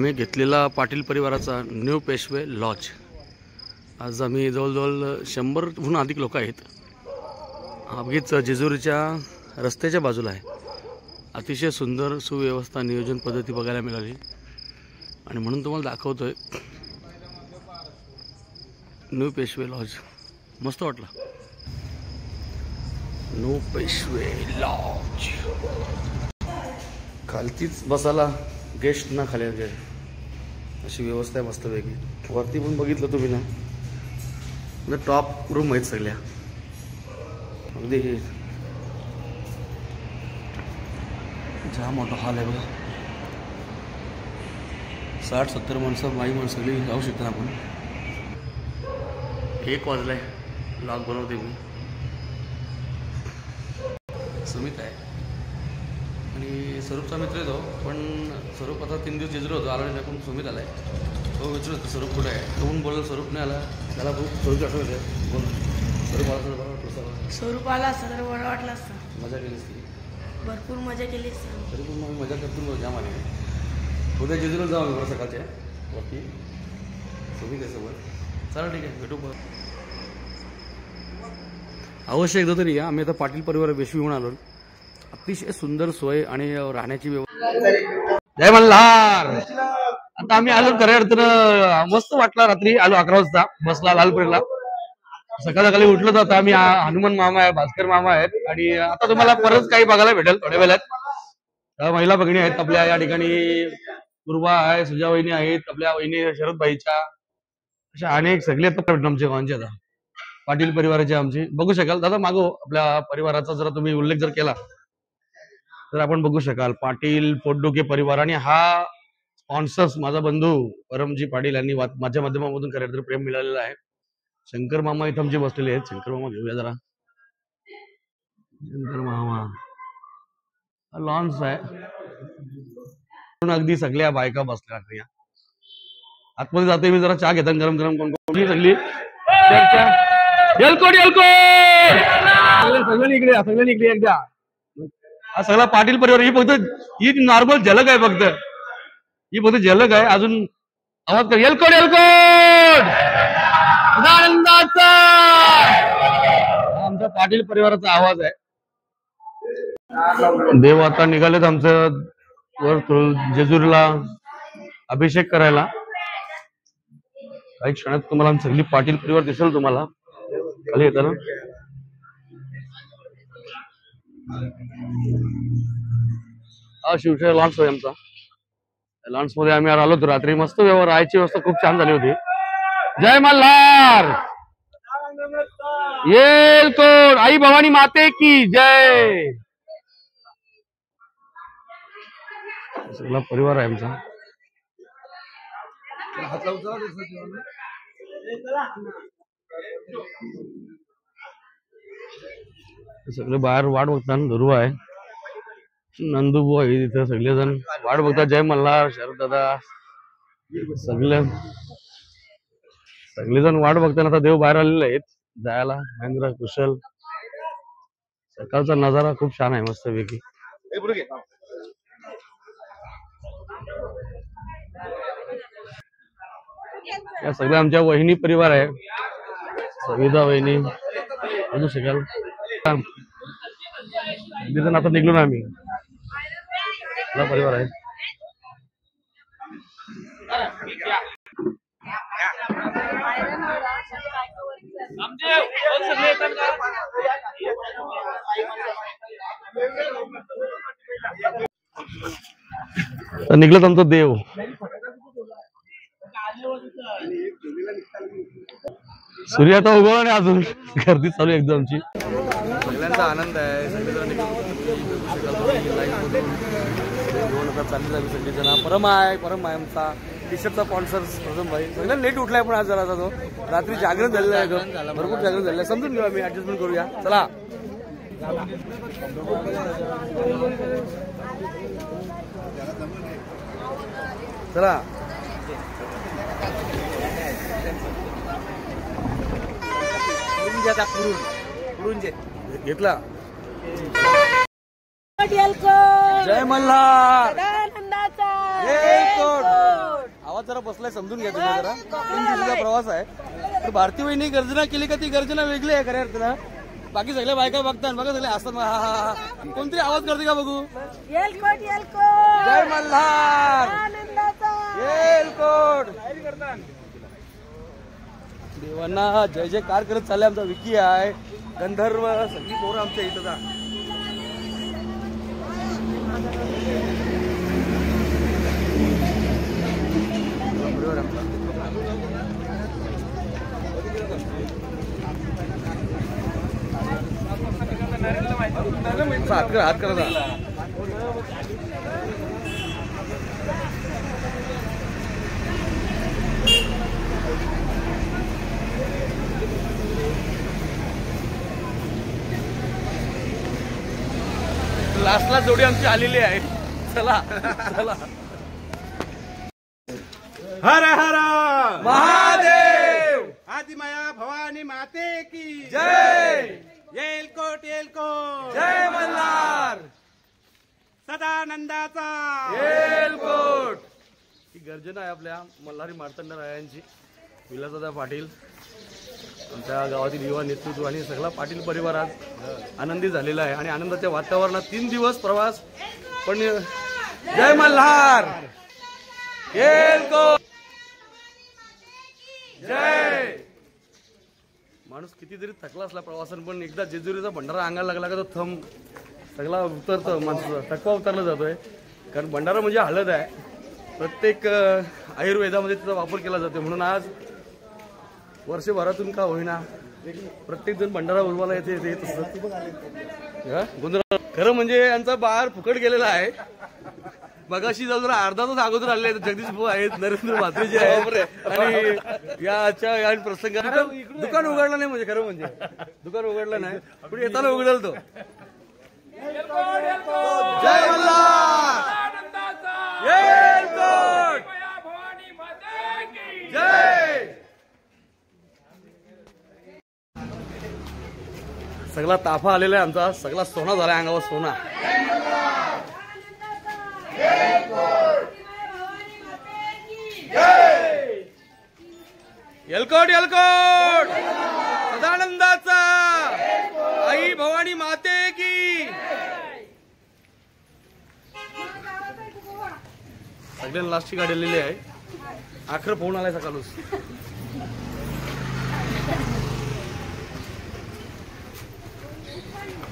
आम्ही घेतलेला पाटील परिवाराचा न्यू पेशवे लॉज। आज आम्ही जवळजवळ 100हून अधिक लोक आहेत। अगदीच जेजुरीच्या रस्त्याच्या बाजूला आहे। अतिशय सुंदर सुव्यवस्था नियोजन पद्धती बघायला मिळाली आणि म्हणून तुम्हाला दाखवतोय न्यू पेशवे लॉज। मस्त वाटला न्यू पेशवे लॉज। खालतीच बसायला गेस्ट ना खाली अशी व्यवस्था आहे मस्त वेगळी। वरती पण बघितलं तुम्ही ना, म्हणजे टॉप रूम आहेत सगळ्या। अगदी जाम मोठा हॉल आहे बघा। 60-70 माणसं माणसं सगळी जाऊ शकता आपण। 1 वाजलाय, लॉग बनवते मी। सुमित आहे आणि स्वरूपचा मित्र येतो, पण स्वरूप आता 3 दिवस जेजुरी होतो, आला नाही पण सुमित आलाय। तो विचारतो स्वरूप कुठे आहे, तो पण बोलला स्वरूप नाही आला। त्याला स्वरूप आठवण येते, बोल स्वरूप आला तर बरं। स्वरूप आला असता तर बरं वाटलं असतं। मजा केली असती, भरपूर मजा केली असती। तरी पण मग मजा करतो जाम आली। उद्या जेजुरीला जाऊ आम्ही सकाळच्या वरती, सुमित आहे सोबत। चला ठीक आहे, भेटू बरं। अवश्य एकदा तरी या। आम्ही आता पाटील परिवार वेशवी होऊन आलो। अतिशय सुंदर सोय आणि राहण्याची व्यवस्था। जय मल्हार। आता आम्ही आलो खऱ्या अर्थानं, मस्त वाटला। रात्री आलो 11 वाजता बसला लालपुरीला। सकाळी उठलो तर आता आम्ही हनुमान मामा आहे, भास्कर मामा आहेत आणि आता तुम्हाला परत काही बघायला भेटेल थोड्या वेळात। महिला भगिनी आहेत आपल्या या ठिकाणी, पूर्वा आहे, सुजा वहिनी आहेत, आपल्या वहिनी शरद भाईच्या, अशा अनेक सगळे आमचे गावांचे आता पाटील परिवाराचे आमचे बघू शकाल। दादा मागो आपल्या परिवाराचा जरा तुम्ही उल्लेख जर केला तर आपण बघू शकाल पाटील पोटडुके परिवार। आणि हा स्पॉन्सर्स माझा बंधू परमजी पाटील यांनी माझ्या माध्यमामधून खरं तर प्रेम मिळालेलं आहे। शंकर मामा इथं आमचे बसलेले आहेत। शंकर मामा घेऊया जरा। शंकर मामा लॉन्स आहे, अगदी सगळ्या बायका बसल्या। आतमध्ये जाते मी जरा, चहा घेतात गरम गरम कोण सगळी सगळ्यांनी इकडे एकदा। हा सगळा पाटील परिवार। ही फक्त ही नॉर्मल झलक आहे, फक्त ही फक्त झलक आहे। अजून आवाज कर, येलकोट येलकोट आनंदाचा। आमचा पाटील परिवाराचा आवाज आहे। देव आता निघालेत आमचं वर जेजुरीला अभिषेक करायला। काही क्षणात तुम्हाला सगळी पाटील परिवार दिसेल तुम्हाला खाली येताना। हा शिवशाही लॉन्स आहे आमचा। लॉन्स मध्ये आम्ही आलो होतो रात्री। मस्त राहायची व्यवस्था खूप छान झाली होती। जय मल्हार। येलकोट आई भवानी माते की जय। सगळा परिवार आहे आमचा। सगळे बाहेर वाट बघतात। ध्रुव आहे, नंदूबू आहे, तिथे सगळेजण वाट बघतात। जय मल्हार, शरद दादा, सगळेजण वाट बघताना आता देव बाहेर आलेले आहेत जायला। महेंद्र कुशल, सकाळचा नजारा खूप छान आहे मस्त पैकी। या सगळ्या आमच्या वहिनी परिवार आहे। सविता वहिनी बघू शकाल। आता निघलो ना आम्ही, परिवार आहे। निघलं आमचं देव। सूर्य आता उगवला नाही अजून, गर्दी चालू एकदम आमची। सगळ्यांचा आनंद आहे। सगळेजण सगळेजण परम आहे आमचा टी शर्टचा स्पॉन्सर प्रथम भाई। सगळ्यांना लेट उठलाय पण आज जरा तो रात्री जागरण झालेलं आहे, भरपूर जागरण झालेलं आहे। समजून घेऊ आम्ही, ऍडजस्टमेंट करूया। चला चला घेतला। जय मल्हार। आवाज जरा बसलाय समजून घ्या तुम्ही जरा. 3 दिवसाचा प्रवास आहे. तर भारती वहिनी गर्जना केली का ती गर्जना वेगळी आहे खऱ्या अर्थानं. बाकी सगळ्या बायका बघतात बघा सगळे असतात. कोणतरी आवाज करते का बघू. जय मल्हार. येलकोट. देवांना जय जयकार करत चालले. आमचा विकी आहे गंधर्व सगळी पोरं आमच्या इथं जा. हात करा. लास्टला जोडी आमची आलेली आहे. चला चला. हर हर महादेव. आदिमाया भवानी माते की जय. येलकोट येलकोट. जय मल्हार. सदानंदाचा येलकोट. ही गर्जना आहे आपल्या मल्हारी मार्तंड रायांची. विलासदादा पाटील आमच्या गावातील युवा नेतृत्व आणि सगळा पाटील परिवार आज आनंदी झालेला आहे. आणि आनंदाच्या वातावरणात 3 दिवस प्रवास. पण जय मल्हार. येलकोट. जय. माणूस किती जरी थकला असला प्रवासन पण एकदा जेजुरीचा भंडारा अंगाला लागला का तो थंब सगळा उतरतो. माणसाचा थकवा उतरला जातोय. कारण भंडारा म्हणजे हळद आहे. प्रत्येक आयुर्वेदामध्ये त्याचा वापर केला जातो. म्हणून आज वर्षभरातून का होईना प्रत्येक जण भंडारा उलवायला येत असतात. गोंधळ. खरं म्हणजे यांचा बाहेर फुकट गेलेला आहे. मगाशी जर अर्धा तास अगोदर आले जगदीश भाऊ आहेत, नरेंद्र म्हात्रेजी आहेत आणि या प्रसंगात दुकान उघडलं नाही. म्हणजे खरं म्हणजे दुकान उघडलं नाही पण येताना उघडेल तो. जय मल्हार. येलकोट. जय. सगळा ताफा आलेला आहे आमचा. सगळा सोना झाला अंगावर सोना. येलकोट येलकोट. सदानंदाचा. आई भवानी माते की. सगळ्यांना लास्टची गाडी आलेली आहे. आखर फोन आलाय सकाळूच.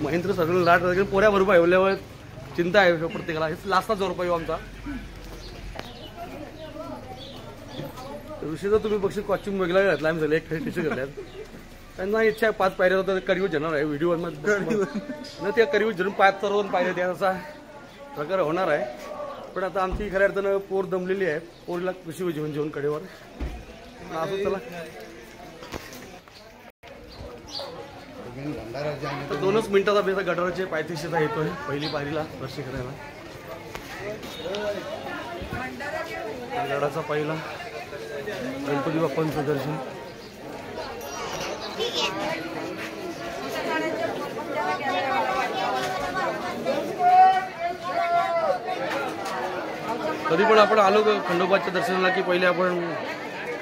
महेंद्र सगळं लाट पोऱ्या बरोबर एवढ्यावर चिंता आहे प्रत्येकाला. लास्टचा जोर पाहिजे आमचा. विषयचा तुम्ही बक्षीस कॉस्ट्युम वेगळा घातला. आम्ही झाले एक टी शर्ट घातल्यात. त्यांना इच्छा आहे 5 पायऱ्या होता करीव जाणार आहे व्हिडिओ न त्या करीव धरून 5 चढवून पायऱ्या द्यायचा प्रकार होणार आहे. पण आता आमची खऱ्या अर्थानं पोर दमलेली आहे. पोरीला कृषी जेवण जेवण कडेवर असं. चला 2च मिनिटाचा बेसा गटाराचे पायथ्याशीचा येतोय पहिली पायरीला दर्शन करायला. गडाचा पहिला गणपती बाप्पांचं दर्शन. कधी पण आपण आलो खंडोबाच्या दर्शनाला की पहिले आपण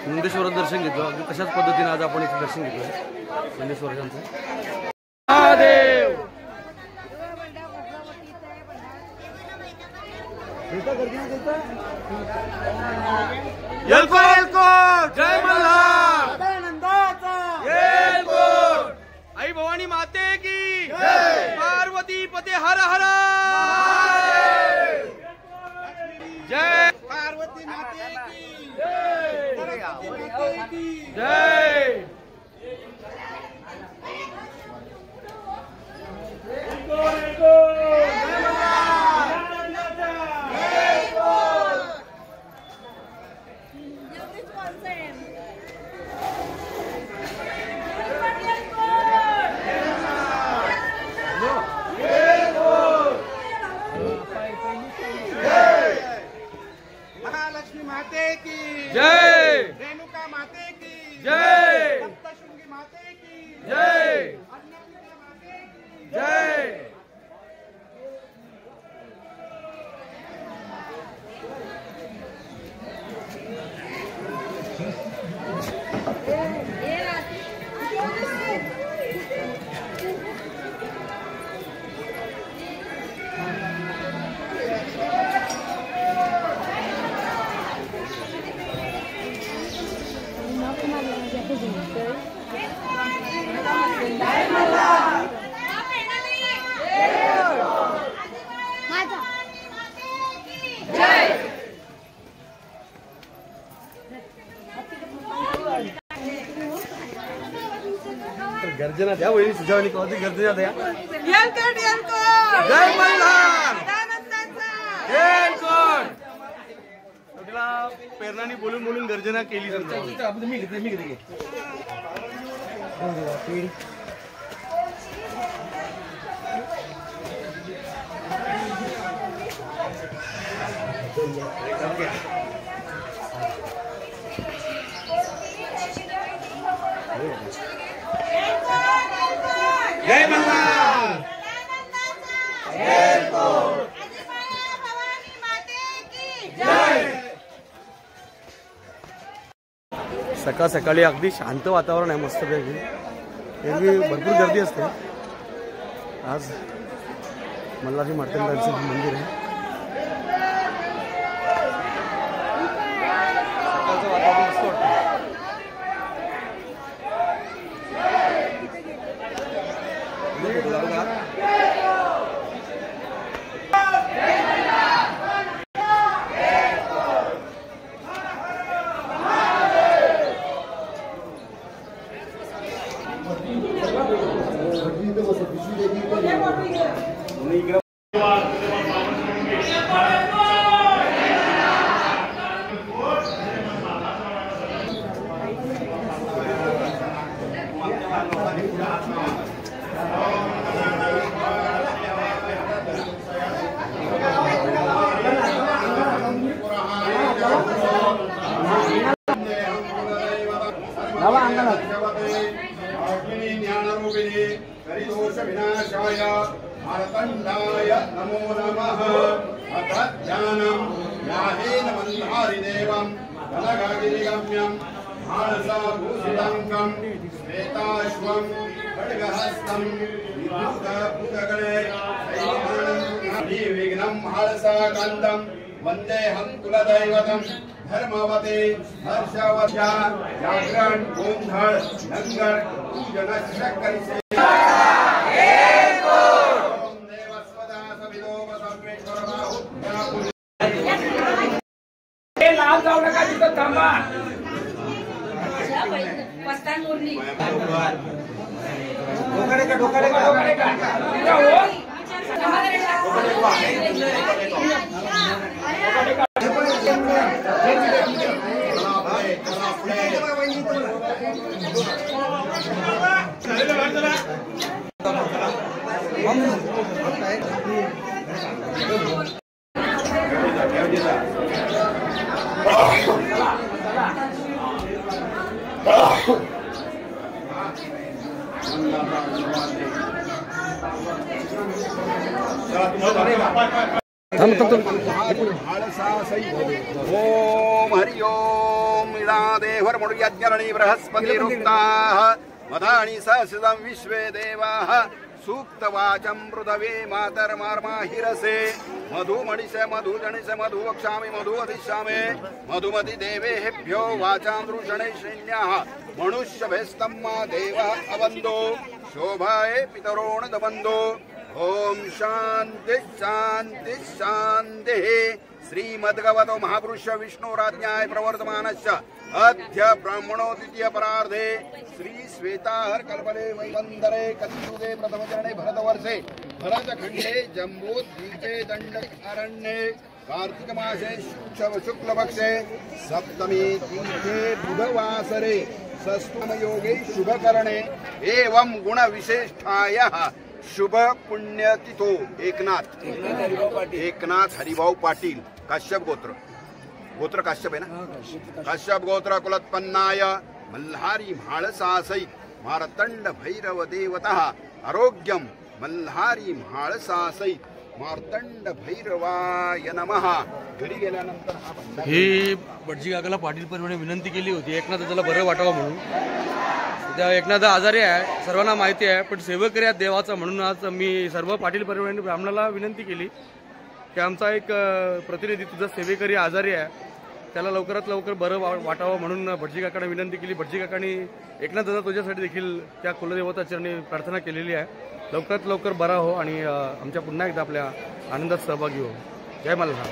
नंदेश्वराचं दर्शन घेतो. अगदी तशाच पद्धतीने आज आपण इथे दर्शन घेतोय नंदेश्वरांचं. महादेव. येलकोट येलकोट. जय मल्हार. येलकोट. आई भवानी माते की जय. पार्वती पते हर हर. जय. पार्वती माते की जय. जय. महालक्ष्मी माते की जय. रेणुका माते की जय. सप्तशृंगी माते की जय. अन्नपूर्णा माते की जय. गर्जना द्या वहिनी सुजावणी कधी गर्जना द्या जय मल्हार प्रेरणाने बोलून बोलून गर्जना केली जय मल्हार सकाळ सकाळी अगदी शांत वातावरण आहे मस्तपैकी. एरवी भरपूर गर्दी असते. आज मल्हारी मार्तंडांचं मंदिर आहे. सकाळचं वातावरण मस्त वाटतं. विनाशाय मार्तण्डाय नमो नमः. अतज्ञानं याहेन मल्हारि देवं गलगागिरिगम्यं मानसाभूषिताङ्गं श्वेताश्वं खड्गहस्तं विद्युतपुतगणे विघ्नं मानसाकान्तं वन्देऽहं कुलदैवतं धर्मवते हर्षवत्या जागरण गोंधळ लंगर पूजनस्य करिष्ये. लाभ जाऊ नका तिथं थांबा. ओम हरि ओम इडादेवर मुर्यज्ञरणी बृहस्पति रुक्ताः मदानि सहस्रं विश्वे देवाः सूक्तवाचं पृथ्वे मातर्मार्माहिरसे मधुमणिसे मधुजनिसे मधु वक्ष्यामि मधु अधिष्यामि मधुमति देवेभ्यो वाचां दृषणे श्रेण्याः मनुष्यभेस्तम्मा देवः अवन्दो शोभाये पितरोण दबन्धो. ओम शांति शांति शांति. श्रीमद्भगवतो महापुरुष विष्णुराज्ञाय प्रवर्तमानस्य अद्य ब्राह्मणो द्वितीय परार्धे श्री श्वेताहर कल्पले वैवंदरे कलियुगे प्रथमचरणे भरतवर्षे भरतखंडे जम्बूद्वीपे दंडकारण्ये कार्तिक मासे शुक्लपक्षे सप्तमी तीर्थे बुधवासरे षष्ठमयोगे शुभकरणे एवं गुण विशेषायः शुभ पुण्यतिथो एकनाथ हरिभाऊ पाटील काश्यप गोत्र काश्यप आहे ना. काश्यप गोत्र कुलोत्पन्नाय मल्हारी म्हाळसासहित मार्तंड भैरव देवतः आरोग्यम मल्हारी म्हाळसासहित मार्तंड भैरवाय नमः. घरी गेल्यानंतर हा भंडारा ही भटजी काकाला पाटील परिवाराने विनंती केली होती एकनाथ दादाला बरं वाटावं म्हणून. त्या एकनाथ आजारी आहे सर्वांना माहिती आहे, पण सेवकरी आहे देवाचा म्हणून आज मी सर्व पाटील परिवाराने ब्राह्मणाला विनंती केली की आमचा एक प्रतिनिधी तुझा सेवेकरी आजारी आहे, त्याला लवकरात लवकर बरं वाटावं म्हणून भटजी काकांना विनंती केली. भटजी काकांनी एकनाथ दादा तुझ्यासाठी देखील त्या कुलदेवता चरणी प्रार्थना केलेली आहे, लवकरात लवकर बरा हो आणि आमच्या पुन्हा एकदा आपल्या आनंदात सहभागी हो. जय मल्हार.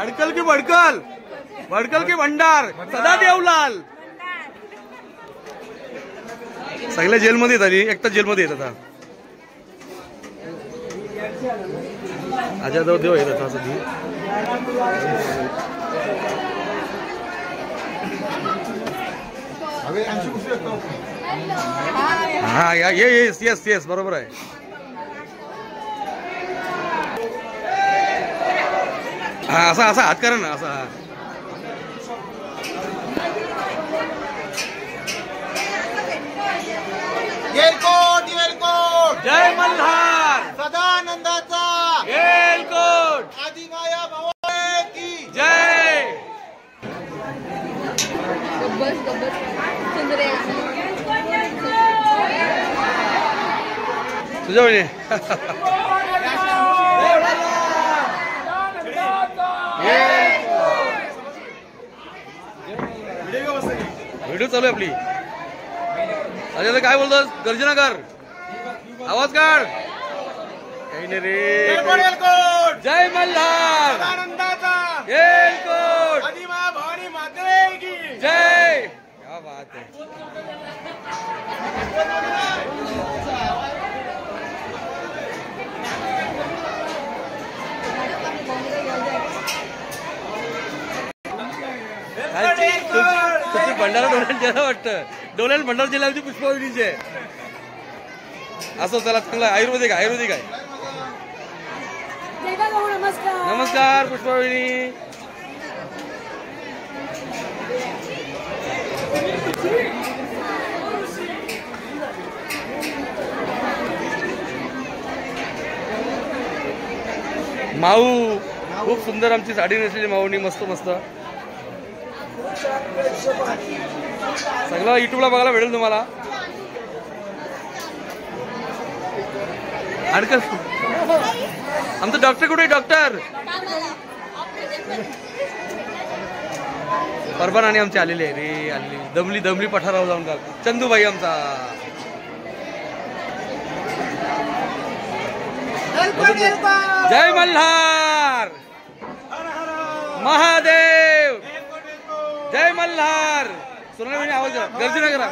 अडकल की भडकल, भडकल की भंडार, सदा देवलाल. सगळ्या जेलमध्ये येत आली, एकटाच जेलमध्ये येत आता. अजय देव येत आता सध्या. हा या येस येस येस बरोबर आहे. हा असा असा हात करा ना असा. येलकोट येलकोट जय मल्हार. सदानंदाचा येलकोट आदिमाया भवानी की जय. तुझ्या वहिनी व्हिडिओ चालू आहे आपली. अजय काय बोलतोस? गर्जना कर, आवाज काढ. काही नाही रे. येलकोट जय मल्हार. सदानंदाचा येलकोट आदिमाया भवानी माते की जय. क्या बात है. भंडारा डोल्याला जिल्हा वाटतं, डोल्याला भंडारा जिल्हा पुष्पवहिनीचे असं. त्याला चांगलं आयुर्वेदिक आयुर्वेदिक आहे. नमस्कार पुष्पवहिनी. माऊ खूप सुंदर आमची साडी नेसलेली माऊनी, मस्त मस्त. सगळं युट्यूबला बघायला भेटेल तुम्हाला. अडकल. आमचं डॉक्टर कुठे? डॉक्टर परबान आणि आमची आलेली आहे रे. आलेली दमली दमली पठारावर जाऊन का चंदूबाई आमचा. जय मल्हार महादेव. जय मल्हार. सोनाली बहिणी आवाज गर्जना करा.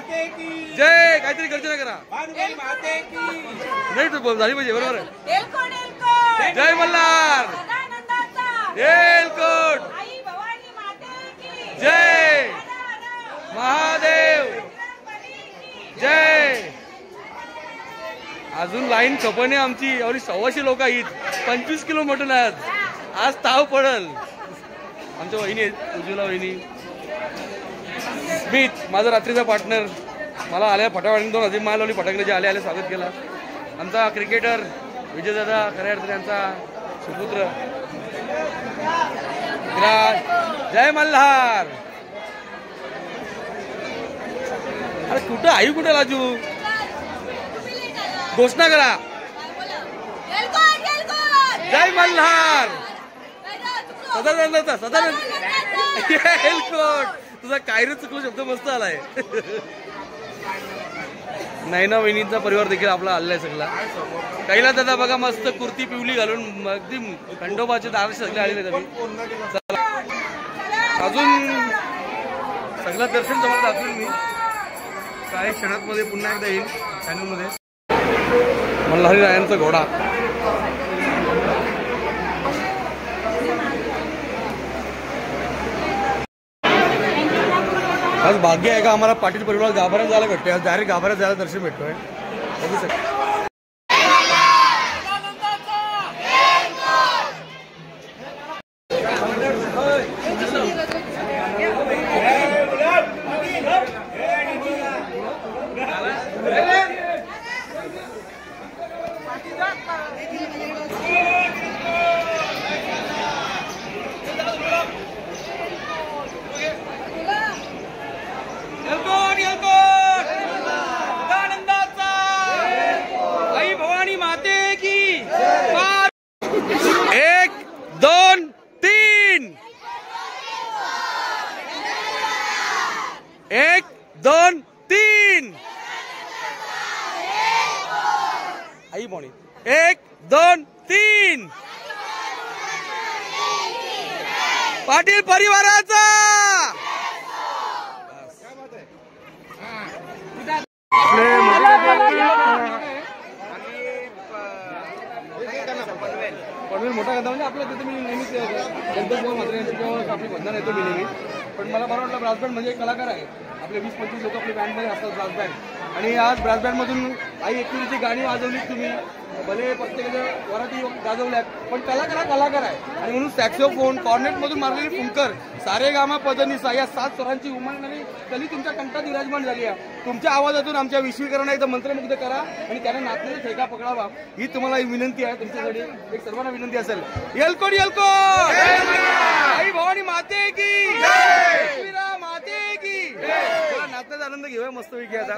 जय काहीतरी गर्जना करा. नाही तू झाली पाहिजे बरोबर आहे. जय मल्हार. येलकोट जय महादेव जय. अजून लाईन कपणे आमची एवढी 100 लोक आहेत. 25 किलोमीटर आहेत. आज ताव पडल. आमच्या वहिनी आहेत उज्ज्वला वहिनी. स्मित माझा रात्रीचा पार्टनर. मला आल्या फटाफट 2 अधिक मालवली फटाकड्याचे आले आले स्वागत केला. आमचा क्रिकेटर विजयदादा खऱ्या अर्थाने यांचा सुपुत्र विराज. जय मल्हार. अरे कुठं आई कुठं लाजू? घोषणा करा. जय मल्हार. सदानंदाचा सदानंद येलकोट. तुझा काय रे चुकलो शब्द मस्त आलाय. नैना वहिनींचा परिवार देखील आपला आलेला आहे सगळा. कैला दादा बघा मस्त कुर्ती पिवली घालून अगदी खंडोबाचे दार सगळे आलेले आहेत. अजून सगळं दर्शन तुम्हाला दाखवेल मी काही क्षणात मध्ये. पुन्हा एकदा येईल चॅनलमध्ये. मल्हारी रायांचा घोडा. आज भाग्य आहे का आम्हाला पाटील परिवार गाभाऱ्यात जायला भेटतोय. आज डायरेक्ट गाभाऱ्यात जायला दर्शन भेटतोय. आई भवानी माते की 1 2 3 1 2 3 आई भवानी 1 2 3 पाटील परिवाराचा पनवेल मोठा गदा म्हणजे आपल्या तिथे मी नेहमीच गणपती म्हात्रे यांच्या आपली बंधन येतो मी नेहमी. पण मला बरं वाटलं ब्रास बँड म्हणजे एक कलाकार आहे. आपले 20-25 लोक आपल्या बँडमध्ये असतात ब्रास बँड. आणि आज ब्रास बँडमधून आई एकविरीची गाणी वाजवली तुम्ही, भले प्रत्येकाच्या वराती गाजवल्यात, पण कलाकार हा कलाकार आहे. आणि म्हणून सॅक्सोफोन कॉर्नेटमधून मारलेली फुंकर, सारेगामा पदनिसा या 7 स्वरांची उमलणारी कली तुमच्या कंठात विराजमान झाली आहे. तुमच्या आवाजातून आमच्या विश्वीकरणा एकदा मंत्रमुग्ध करा आणि त्यांना नाचलेला ठेका पकडावा ही तुम्हाला विनंती आहे. तुमच्यासाठी एक सर्वांना विनंती असेल. येलकोट येलकोट, आई भवानी माते की, माते की. नाचण्याचा आनंद घेऊया मस्तपैकी आता.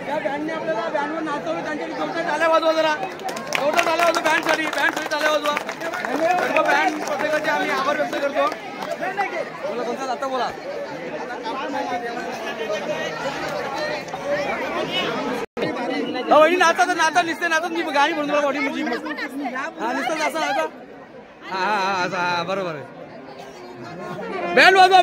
त्या बँडने आपल्याला बँडवर नाचवलं, त्यांच्याकडे जोरदार टाळ्या वाजवा जरा, जोरदार टाळ्या वाजवा बँडसाठी टाळ्या वाजवा. सर्व बँड प्रत्येकाचे आम्ही आभार व्यक्त करतो. बोला तुमचा आता बोला. वहिनी नाचा तर नाचा निसते नाचत मी गाणी म्हणून तुला वडी मुजी हा निसतं असं नाचा. हा बरोबर आहे. बँड वाजवा.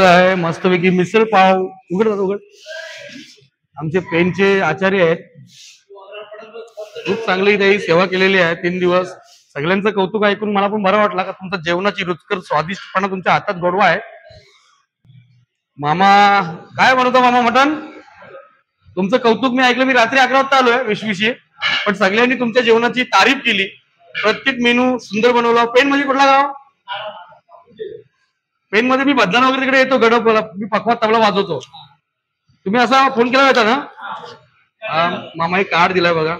आहे मस्तपैकी मिसळ पाव उघड आमचे पेनचे आचार्य आहेत. खूप चांगली काही सेवा केलेली आहे 3 दिवस. सगळ्यांचं कौतुक ऐकून मला पण बरं वाटलं का तुमच्या जेवणाची रुचकर स्वादिष्टपणा तुमच्या हातात गोडवा आहे. मामा काय बनवतो मामा मटण? तुमचं कौतुक मी ऐकलं. मी रात्री 11 वाजता आलोय विश्वीशी, पण सगळ्यांनी तुमच्या जेवणाची तारीफ केली. प्रत्येक मेनू सुंदर बनवला. पेन म्हणजे कुठला गाव? पेन मध्ये मी बदनान वगैरे तिकडे येतो. गडप मी पखवात तबला वाजवतो. तुम्ही असा फोन केला होता ना? मामा एक कार्ड दिलाय बघा.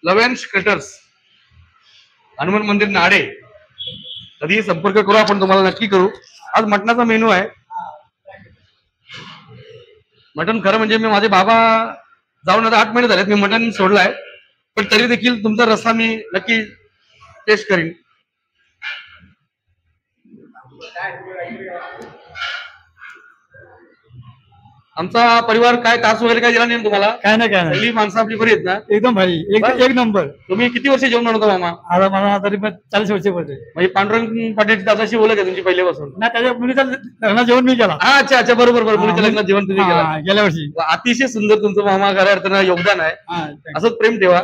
लव्ह अँड कटर्स, हनुमान मंदिर नाडे. कधी संपर्क करू आपण, तुम्हाला नक्की करू. आज मटणाचा मेनू आहे. मटण खरं म्हणजे मी माझे बाबा जाऊन आता 8 महिने झालेत. मी मटण सोडलाय, पण तरी देखील तुमचा रस्सा मी नक्की टेस्ट करीन. आमचा परिवार काय तास वगैरे काय दिला नाही तुम्हाला? काय नाही काय नाही, पहिली माणसं आपली बरी आहेत ना? एकदम भारी, एक नंबर. तुम्ही किती वर्ष जेवण बनवता मामा? आता मला तरी 40 वर्ष पडले. म्हणजे पांडुरंग पाटील दादाशी ओळख आहे तुमची पहिल्यापासून? ना त्याच्या मुलीचा लग्न जेवण मी केला. अच्छा अच्छा, बरोबर बरोबर. मुलीच्या लग्नात जेवण तुम्ही केलं गेल्या वर्षी. अतिशय सुंदर तुमचं मामा खऱ्या अर्थानं योगदान आहे. असंच प्रेम ठेवा.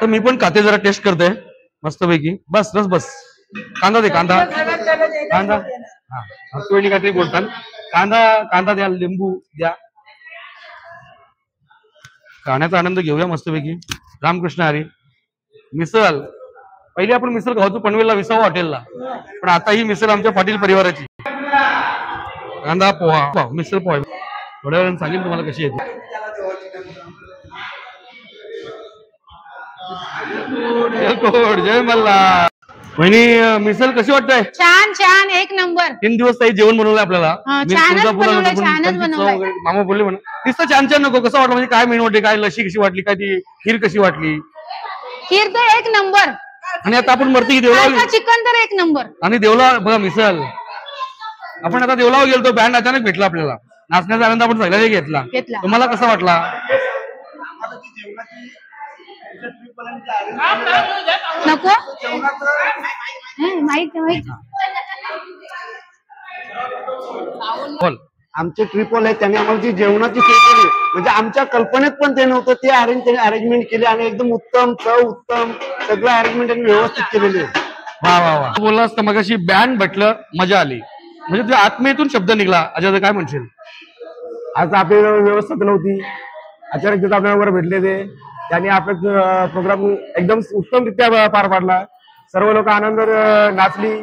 तर मी पण खाते जरा टेस्ट करते मस्तपैकी. बस बस बस, कांदा दे, कांदा कांदा. हा तुम्ही काहीतरी बोलतात. कांदा द्या, लिंबू द्या. खाण्याचा आनंद घेऊया मस्तपैकी. रामकृष्ण हरी. मिसळ पहिली आपण मिसळ खावतो पनवेलला विसावा हॉटेलला, पण आता ही मिसळ आमच्या पाटील परिवाराची. कांदा पोहा, मिसळ पोहा थोड्या वेळाने सांगेल तुम्हाला कशी येते. जय मल्हार. वहिनी मिसळ कशी वाटतंय? छान छान, एक नंबर. 3 दिवस ताई जेवण बनवलंय आपल्याला. मामा बोलले म्हणून नुसतं छान छान नको. कसं वाटलं म्हणजे काय मेनू वाटते, काय लशी कशी वाटली, काय ती खीर कशी वाटली? खीर तर एक नंबर. आणि आता आपण मरती देवला चिकन तर एक नंबर. आणि देवला बघा मिसळ. आपण आता देवलावर गेलो, तो बँड अचानक भेटला आपल्याला. नाचण्याचा आनंद आपण सगळ्याने घेतला. तुम्हाला कसा वाटला? नको माहित बोल. आमचे ट्रिपल आहे, त्याने आम्हाला जी जेवणाची सोय केली, म्हणजे आमच्या कल्पनेत पण ते नव्हतं, ते अरेंजमेंट केली आणि एकदम उत्तम चव, उत्तम सगळं अरेंजमेंट त्यांनी व्यवस्थित केलेली आहे. वा वा वा. बोलला असतं मग अशी बँड भेटलं, मजा आली. म्हणजे तुझ्या आत्मेतून शब्द निघला. अजय काय म्हणशील? आज आपली व्यवस्था नव्हती, अचानक तिथं आपल्याबरोबर भेटले ते, त्यांनी आपला प्रोग्राम एकदम उत्तमरित्या पार पाडला. सर्व लोक आनंद नाचली,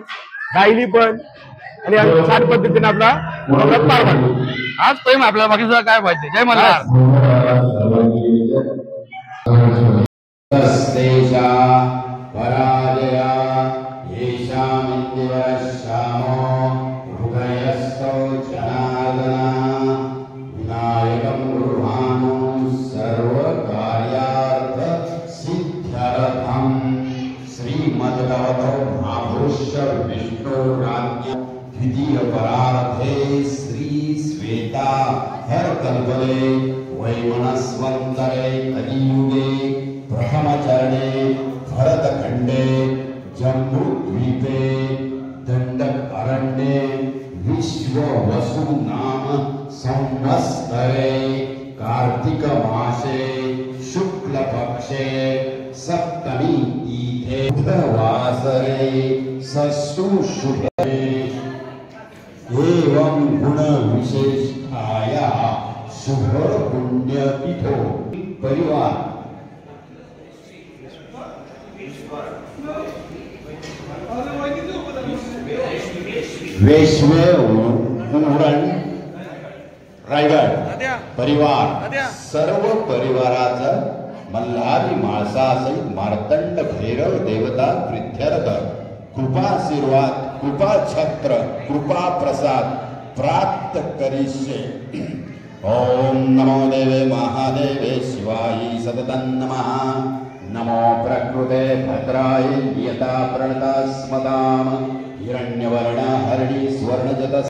गायली पण, आणि छान पद्धतीने आपला प्रोग्राम पार पाडला. आज प्रेम आपल्याला, बाकी सुद्धा काय पाहिजे. जय मल्हार. द्वितीय परार्थे श्री श्वेता हर कल्पले वैमनस्वंतरे कलियुगे प्रथम चरणे भरतखंडे जम्बूद्वीपे दंडक अरण्ये विश्व वसु नाम संवत्सरे कार्तिक मासे शुक्ल पक्षे सप्तमी तीथे बुधवासरे ससुशुभे एवं गुण विशेषाया शुभ पुण्य तिथो परिवार वेश्वे उरण रायगड परिवार सर्व परिवाराचं मल्हारी माळसासहित मार्तंड भैरव देवता प्रित्यर्थ कृपाशीर्वाद कृपा छत्र कृपा प्रसाद प्राप्त करिष्ये. ओम नमो देवे महादेवे शिवाय सततं नमः. नमो प्रकृते भद्राय नियता प्रणता स्मदाम हिरण्यवर्ण हरिणी स्वर्णजत.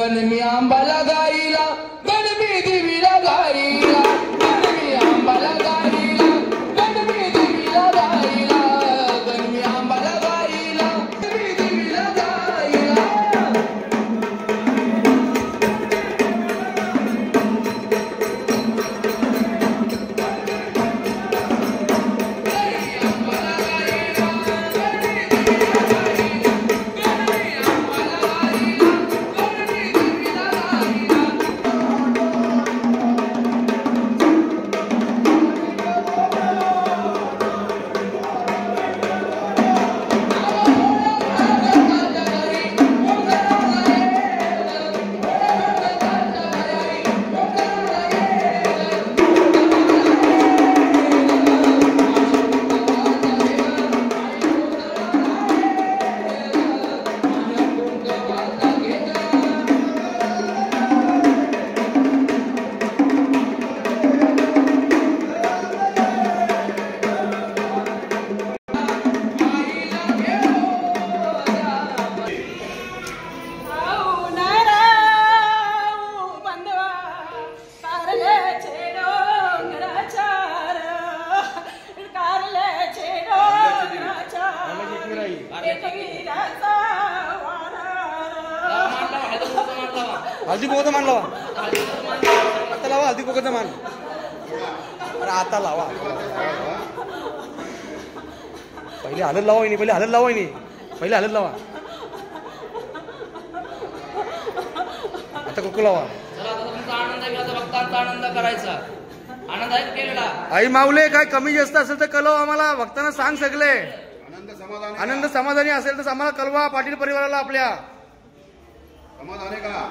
गणमी आंबाला गाईला गणमी देवीला गाईला गणमी आंबाला गाईला गणमी देवीला गाईला गणमी आंबाला गाईला गणमी देवीला गाईला हल्दी कोकचा मान लावा आता लावा हल्दी कोकचा मान अरे आता लावा पहिले हलत लावा पहिले हलत लावा पहिले हलत लावा आता कोको लावा आनंद करायचा आनंद आहे केलेला आई माऊले काय कमी जास्त असेल तर कळव आम्हाला भक्तांना सांग सगळे आनंद समाधानी असेल तर आम्हाला कळवा पाटील परिवाराला आपल्या समाधानी का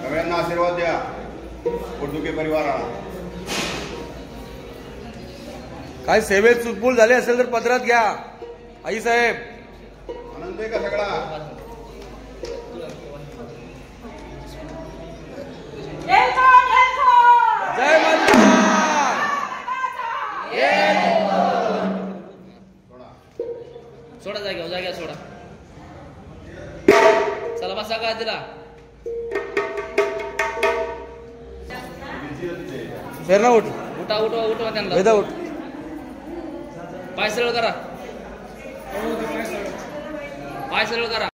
सगळ्यांना आशीर्वाद द्या पोटदुखे परिवाराला काय सेवेत चुकबुल झाले असेल तर पदरात घ्या आई साहेब आनंद आहे का सगळा जय मल्हार सोडा जाग्या सोडा चला बसा काय तिला फेरणा उठ उठवा त्यांना वेदा उठ पाय सरळ करा पाय सरळ करा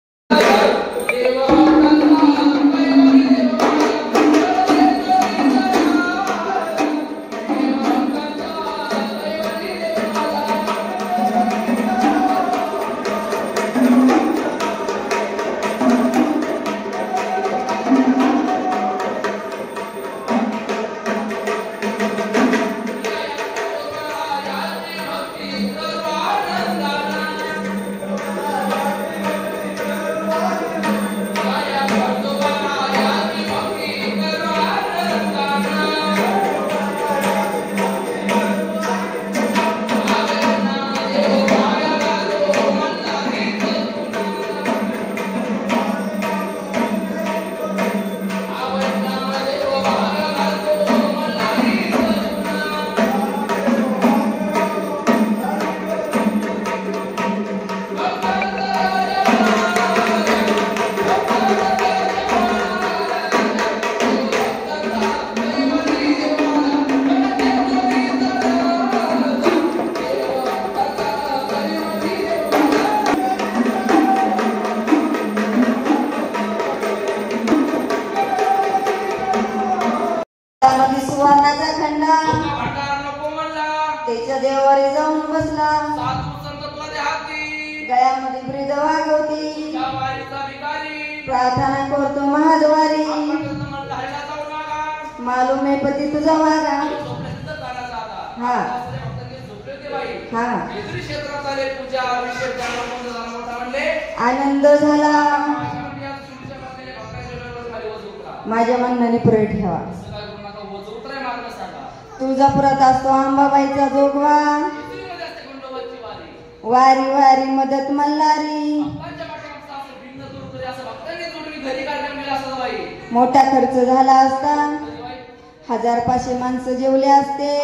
सुवर्णाचा खंडा त्याच्या देवारी जाऊन बसला गळ्यामध्ये ब्रीद वागवती प्रार्थना करतो महाद्वारी मालूम आहे पती तुझा वागा हा हा आनंद झाला माझ्या मनाने पुढे ठेवा तुळजापुरात असतो अंबाबाईचा जोगवा वारी वारी मदत मल्हारी मोठा खर्च झाला असता 1000-500 माणसं जेवले असते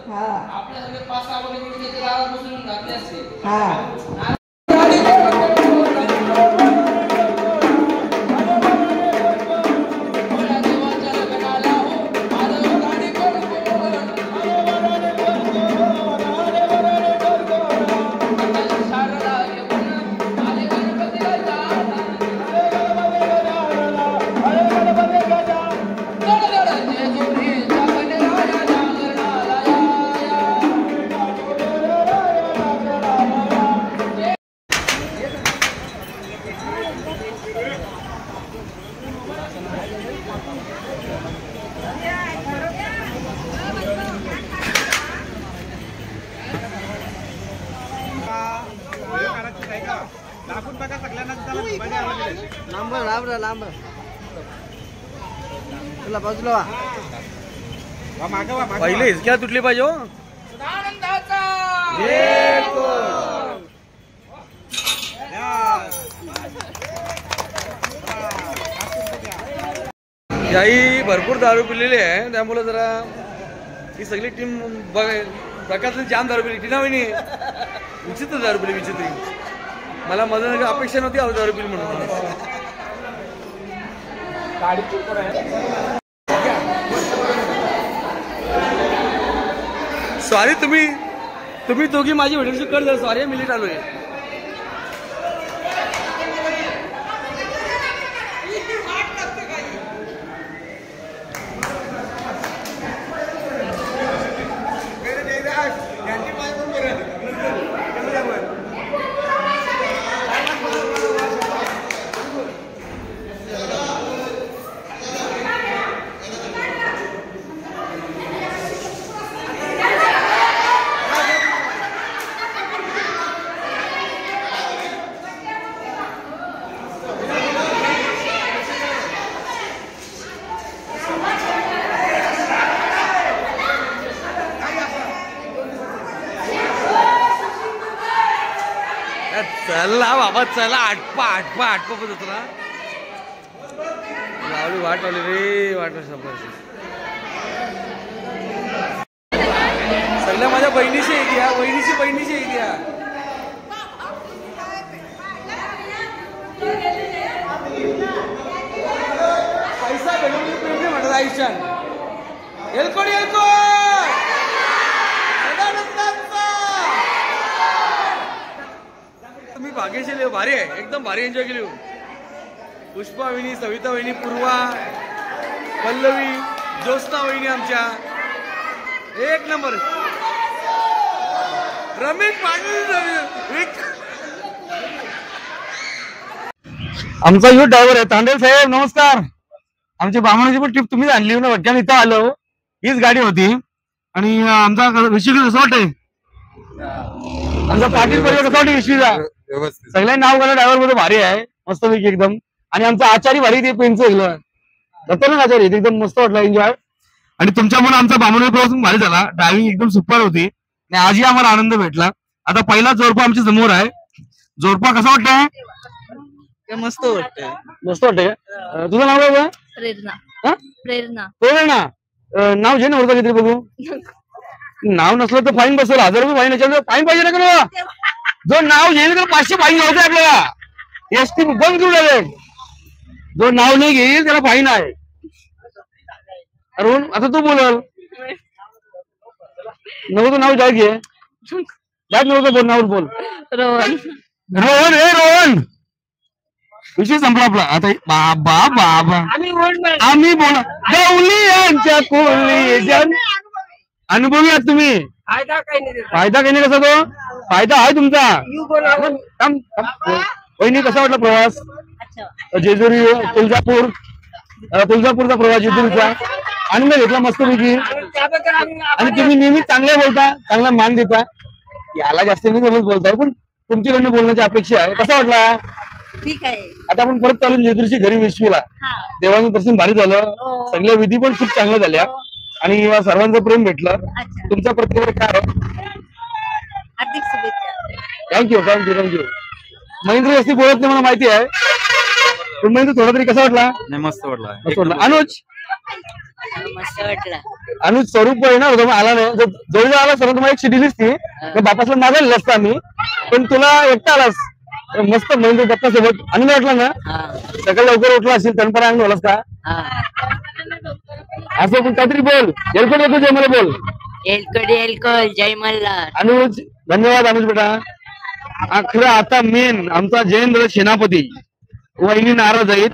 हा हा पहिले हिसक्या तुटली पाहिजे हो. याही भरपूर दारू पिलेली आहे त्यामुळे जरा ही सगळी टीम प्रकाशने जाम दारू पिली. टीना वहिनी विचित्र दारू पिली विचित्र. मला मदत अपेक्षा नव्हती दारू पिली म्हणून. सॉरी तुम्ही दोघी माझी व्हिडिओची कर जर सॉरी मिलिट आलोय. चला बाबा चला आटपा पद्धत होतो ना. लावली वाट लावली रे वाट सगळ्या माझ्या बहिणीशी येत या बहिणीशी येत या. पैसा भेटून प्रेम म्हणतात आयुष्यात. एलकोड तुम्ही भाग्यशाली भारी आहे एकदम भारी एन्जॉय केली. पुष्पा वहिनी सविता वहिनी पूर्वा पल्लवी ज्योत्स्ना वहिनी आमच्या एक नंबर. रमेश पाटील आमचा युथ ड्रायव्हर आहे तांडेल साहेब नमस्कार. आमची बामणाची पण ट्रिप तुम्हीच आणली ना भटक्यान इथं आलो. हीच गाडी होती आणि आमचा विषय रिसॉर्ट आहे. आमचा पाटील परिवार कसा वाटतं विषयीचा सगळ्या नाव घाला ड्रायव्हर मध्ये भारी आहे मस्तपैकी एकदम. आणि आमचा आचारी भारी ते पेनचं ऐकलं दत्तानंद आचारी एकदम मस्त वाटलं एन्जॉय. आणि तुमच्यामुळे आमचा बामण प्रवास भारी झाला. ड्रायव्हिंग एकदम सुपर होती आणि आजही आम्हाला आनंद भेटला. आता पहिला जोरपा आमच्या समोर आहे. जोरपा कसा वाटतंय? मस्त वाटतंय. मस्त वाटतंय. तुझं नाव काय? प्रेरणा. प्रेरणा नाव जे नव्हतं काहीतरी बघू. नाव नसलं तर फाईन बसेल 1000 रुपये फाईन. याच्यावर फाईन पाहिजे ना का? जो नाव घेईल तर 500 फाईन घ्यायचं आपल्याला. एसटी बंद करू लागेल. जो नाव नाही घेईल त्याला फाईन आहे. अरुण आता तू बोलल नव्हतं नाव जाय घे जात नव्हतं बोल नाव बोल. रोहन. रोहन विषय संपला आपला. आता बाबा बाबा आम्ही बोला गवली यांच्या कोली जन. अनुभवी आहात तुम्ही. फायदा काही नाही. कसा तो फायदा आहे तुमचा. वहिनी कसा वाटला प्रवास? जेजुरी तुळजापूरचा प्रवास जेजुरीचा आनंद घेतला मस्तपैकी. आणि तुम्ही नेहमी चांगले बोलता चांगला मान देता. याला जास्त नाही बोलताय पण तुमच्याकडनं बोलण्याची अपेक्षा आहे. कसा वाटला? ठीक आहे. आता आपण परत चालू जेजुरीची घरी विश्वीला. देवाचं दर्शन भारी झालं. सगळ्या विधी पण खूप चांगल्या झाल्या आणि सर्वांचं प्रेम भेटलं. तुमचा प्रतिक्रिया काय आहे? थँक्यू. महेंद्र जास्ती बोलत नाही मला माहिती आहे. पण महेंद्र थोडा तरी कसा वाटला? नाही मस्त वाटला. अनुज मस्त वाटला. अनुज स्वरूप आहे ना आला नाही. जोडीला आला सर्व तुम्हाला एक शिटी दिसती बापासला मागायला असता आम्ही पण तुला एकटा आलास. मस्त महेंद्र दत्ता सोबत आनंद वाटला ना? सकाळी लवकर उठला असेल तणपणा आनंद झालास का? असं पण काहीतरी बोल. एलकोड जय मला बोल. एलकोड जय मल्हार. अनुज धन्यवाद अनुज बेटा. खरं आता मेन आमचा जयेंद्र सेनापती वहिनी नाराज आहेत.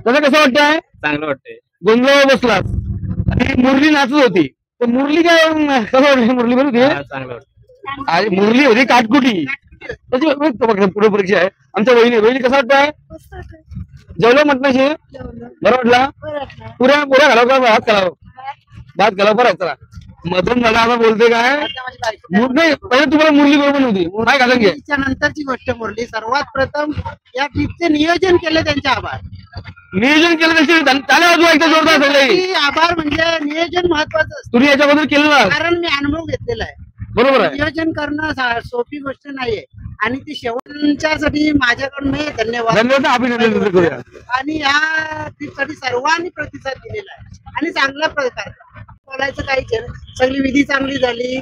त्याचं कसं वाटतंय? चांगलं वाटतंय. गोंधळ बसलास आणि मुरली नाचत होती तर मुरली काय कसं वाटत? मुरली बरोबर चांगलं वाटतं. मुरली होती काटकुटी त्याची पुढे परीक्षा आहे. आमच्या वहिनी कसं वाटतंय? जेवलं म्हटण्याशी बरं वाटला. पुऱ्या घालाव का भात घालाव? भात घालाव बरं. चला मदन दादा आता बोलते काय नाही पहिले तुम्हाला मुरली बरोबर नव्हती काय का सांगे नंतरची गोष्ट मुरली. सर्वात प्रथम या ट्रिपचे नियोजन केले त्यांचे आभार. नियोजन केलं त्याची त्याला अजून एकदा जोरदार सगळे आभार म्हणजे नियोजन महत्वाचं असतं. तुम्ही याच्याबद्दल केलं ना कारण मी अनुभव घेतलेला आहे. बरोबर आहे. नियोजन करणं सोपी गोष्ट नाहीये आणि ती शेवटच्यासाठी माझ्याकडून मी धन्यवाद अभिनंदन करूया. आणि या ट्रिपसाठी सर्वांनी प्रतिसाद दिलेला आहे आणि चांगल्या प्रकारे बोलायचं काही सगळी विधी चांगली झाली.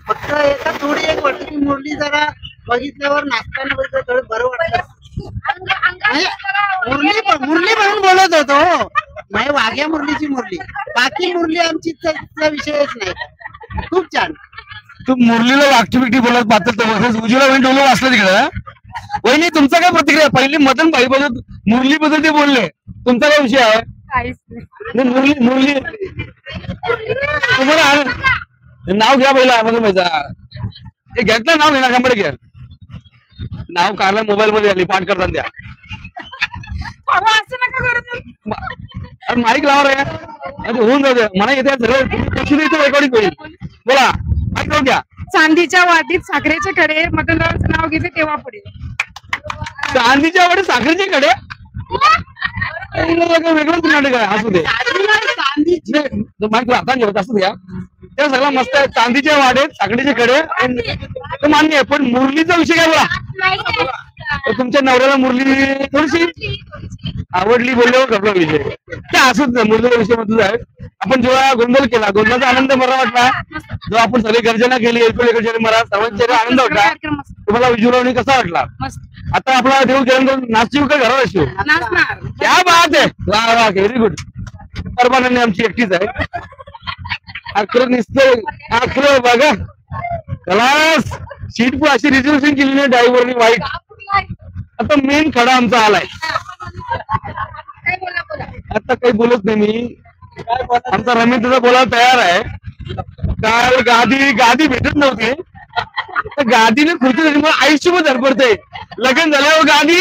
फक्त एका थोडी एक वाटत की मुरली जरा बघितल्यावर नाचताना बघितलं थोडं बरं वाटलं. मुरली म्हणून बोलत होतो म्हणजे वाघ्या मुरलीची मुरली. बाकी मुरली आमची विषयच नाही. खूप छान. तू मुरलीला ऍक्टिव्हिटी बोलत पाहतो उजवीला वहिनी डोलं वाचलं तिकडे. वहिनी तुमचा काय प्रतिक्रिया? पहिली मदन भाई बद्दल मुरली बद्दल ते बोलले, तुमचा काय विषय आहे? मुरली मुरली तुम्हाला नाव घ्या पहिला मदन भाईचा. हे घेतलं नाव घेणार कंपनी घ्या. नाव काढलं मोबाईल मध्ये आली पाठ करताना द्या. माईक लावा रे होऊन जाऊ द्या. मला येते रेकॉर्डिंग होईल. बोला माईक लावून द्या. चांदीच्या वाटीत साखरेचे कडे मदनरावचं नाव घेते तेव्हा पुढे. चांदीच्या वाटीत साखरेचे कडे वेगळंच नाटक आहे. असू दे माईक आता घेत असू द्या. त्या सगळं मस्त आहे. चांदीच्या वाटेत साखरेचे कडे तो मान्य आहे. पण मुरलीचा विषय काय बोला? तुमच्या नवऱ्याला मुरली थोडीशी आवडली बोलल्यावर घडला विषय ते असंच नाही. मुरलीचा विषय मधून आहे. आपण जेव्हा गोंधळ केला गोंधळाचा आनंद मला वाटला. जेव्हा आपण सगळी गर्जना केली एकूण मला सर्वांच्या आनंद वाटला. तुम्हाला विजुरावणी कसा वाटला? आता आपला देव जयंत नाचू का घरावर असतो? क्या बात आहे. वा वा व्हेरी गुड. परमानंद आमची एकटीच आहे. अखरं निसतं अखरं बघा खलास. सीट पण अशी रिझर्वेशन केली नाही ड्रायव्हरनी वाईट. आता मेन खडा आमचा आलाय. आता काही बोलत नाही मी. आमचा रमेश दादा बोलायला तयार आहे. काल गादी भेटत नव्हती. गादीने खुर्ची झाली मला आयुष्यभर धडपडतंय. लग्न झाल्यावर गादी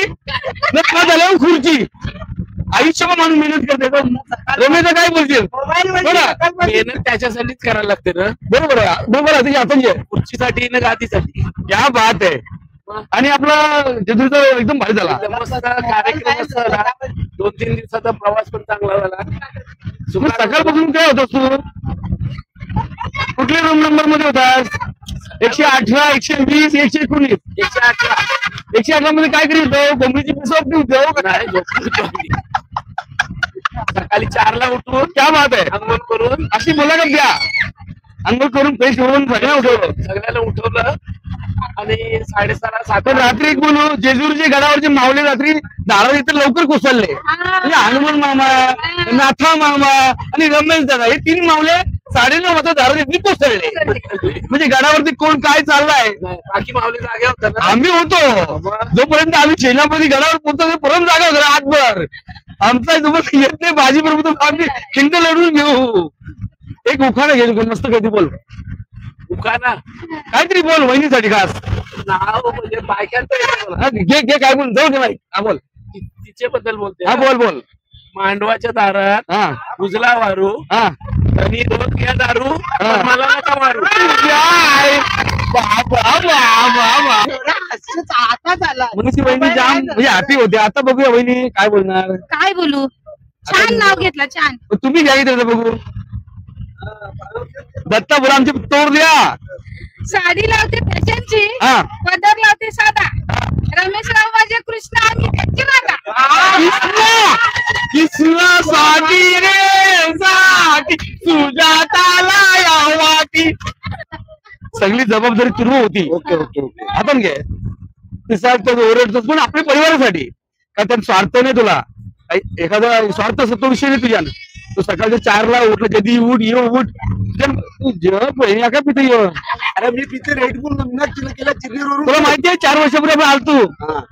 न झाल्यावर खुर्ची. आयुष्यभर माणूस मेहनत करते. रमेश काय बोलतील? मेहनत त्याच्यासाठीच करायला लागते ना. बरोबर आहे. बरोबर आहे. आपण खुर्चीसाठी ना गादीसाठी. क्या बात आहे. आणि आपला जेजुरीचा एकदम भारी झाला. मस्त कार्यक्रम झाला. 2-3 दिवसाचा प्रवास पण चांगला झाला. सकाळपासून काय होतास तू? कुठल्या रूम नंबर मध्ये होतास? 118, 120, 119, 118. 118 मध्ये काय करीत होतो? कोंबडीची पिसवणी होतो. सकाळी 4ला उठून क्या बात आहे. अंघोळ करून अशी मुलाखत घ्या. अंघोळ करून फ्रेश होऊन सगळ्याला उठवलं आणि 6:30-7 रात्री एक बोलू जेजुरीचे गडावरचे मावले रात्री दारा इथं लवकर कोसळले. म्हणजे हनुमान मामा, नाथा मामा आणि रमेश दादा हे 3 मावले 9:30 वाजता दारा कोसळले. म्हणजे गडावरती कोण काय चाललाय बाकी मावले जागे होता. आम्ही होतो जोपर्यंत आम्ही शेणामध्ये गडावर पोहोचतो तोपर्यंत जागा होता आजभर. आमचा तुम्हाला येत नाही भाजी बरोबर आम्ही खिंड लढून घेऊ. एक उखाणा घेऊ मस्त कधी बोल. उखाणा काहीतरी बोल वहिनीसाठी खास. नाव म्हणजे बायकांचं घे काय बोल जाऊ दे माहिती. हा बोल. तिचे बद्दल बोलते. हा बोल बोल. मांडवाच्या दारात उजला वारू आणि रोज घ्या दारू मला नका मारू. मनुष्य वहिनी जाम म्हणजे हॅपी होते. आता बघूया वहिनी काय बोलणार. काय बोलू? छान नाव घेतलं छान. तुम्ही घ्या इथे बघू. दत्ता बोला आमची तोड द्या. साडी लावते फॅशनची पदर लावते साधा. रमेशराव माझे कृष्ण आम्ही त्यांची राधा. कृष्ण साठी रे साठी सुजाताला या वाटी. सगळी जबाबदारी तुर्व होती. Okay okay okay. आपण घे ओरडतोस पण आपल्या परिवारासाठी. का त्यात स्वार्थ नाही तुला. एखादा स्वार्थ असतो विषय नाही तुझ्या. तू सकाळच्या 4ला उठलं कधी उठ ये उठ का पिते. अरे मी पिते रेड बुल केला चिरनेरवरून. तुला माहिती आहे 4 वर्षापूर्वी आपण आलतो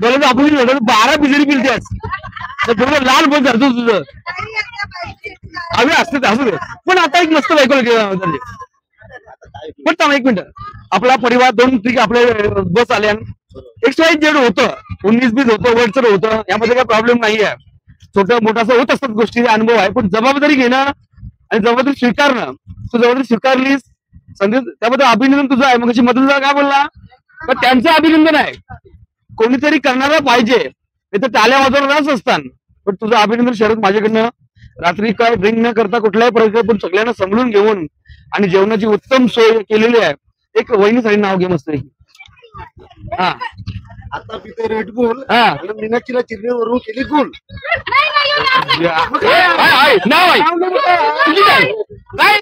बोलायचं आपण 12 बिजरी पिलतेस. थोडं लाल बोल धरतो तुझं आम्ही असते असू दे. पण आता एक मस्त बायकोला पण थांब 1 मिनिट. आपला परिवार 2 ट्रिक आपले बस आल्या. XYZ होतं 19-20 होतं वरचर होतं. यामध्ये काही प्रॉब्लेम नाही आहे. छोटा मोठा होत असतात गोष्टी अनुभव आहे. पण जबाबदारी घेणं आणि जबाबदारी स्वीकारणं. तू जबाबदारी स्वीकारलीस, संदेश त्याबद्दल अभिनंदन तुझं आहे. मग मधुरा काय बोलला, पण त्यांचं अभिनंदन आहे. कोणीतरी करणारा पाहिजे, नाही तर टाळ्या वाजवणारच असतात. पण तुझं अभिनंदन शरद माझ्याकडनं. रात्री काय ड्रिंक न करता कुठल्याही प्रकारे पण सगळ्यांना समजून घेऊन आणि जेवणाची उत्तम सोय केलेली आहे. एक वहिनीसाठी नाव घे मस्त. हा आता पिते रेडबुल हा आणि मीनाक्षीला चिरण्यावरून केली गुल. नाव आहे तुझी काय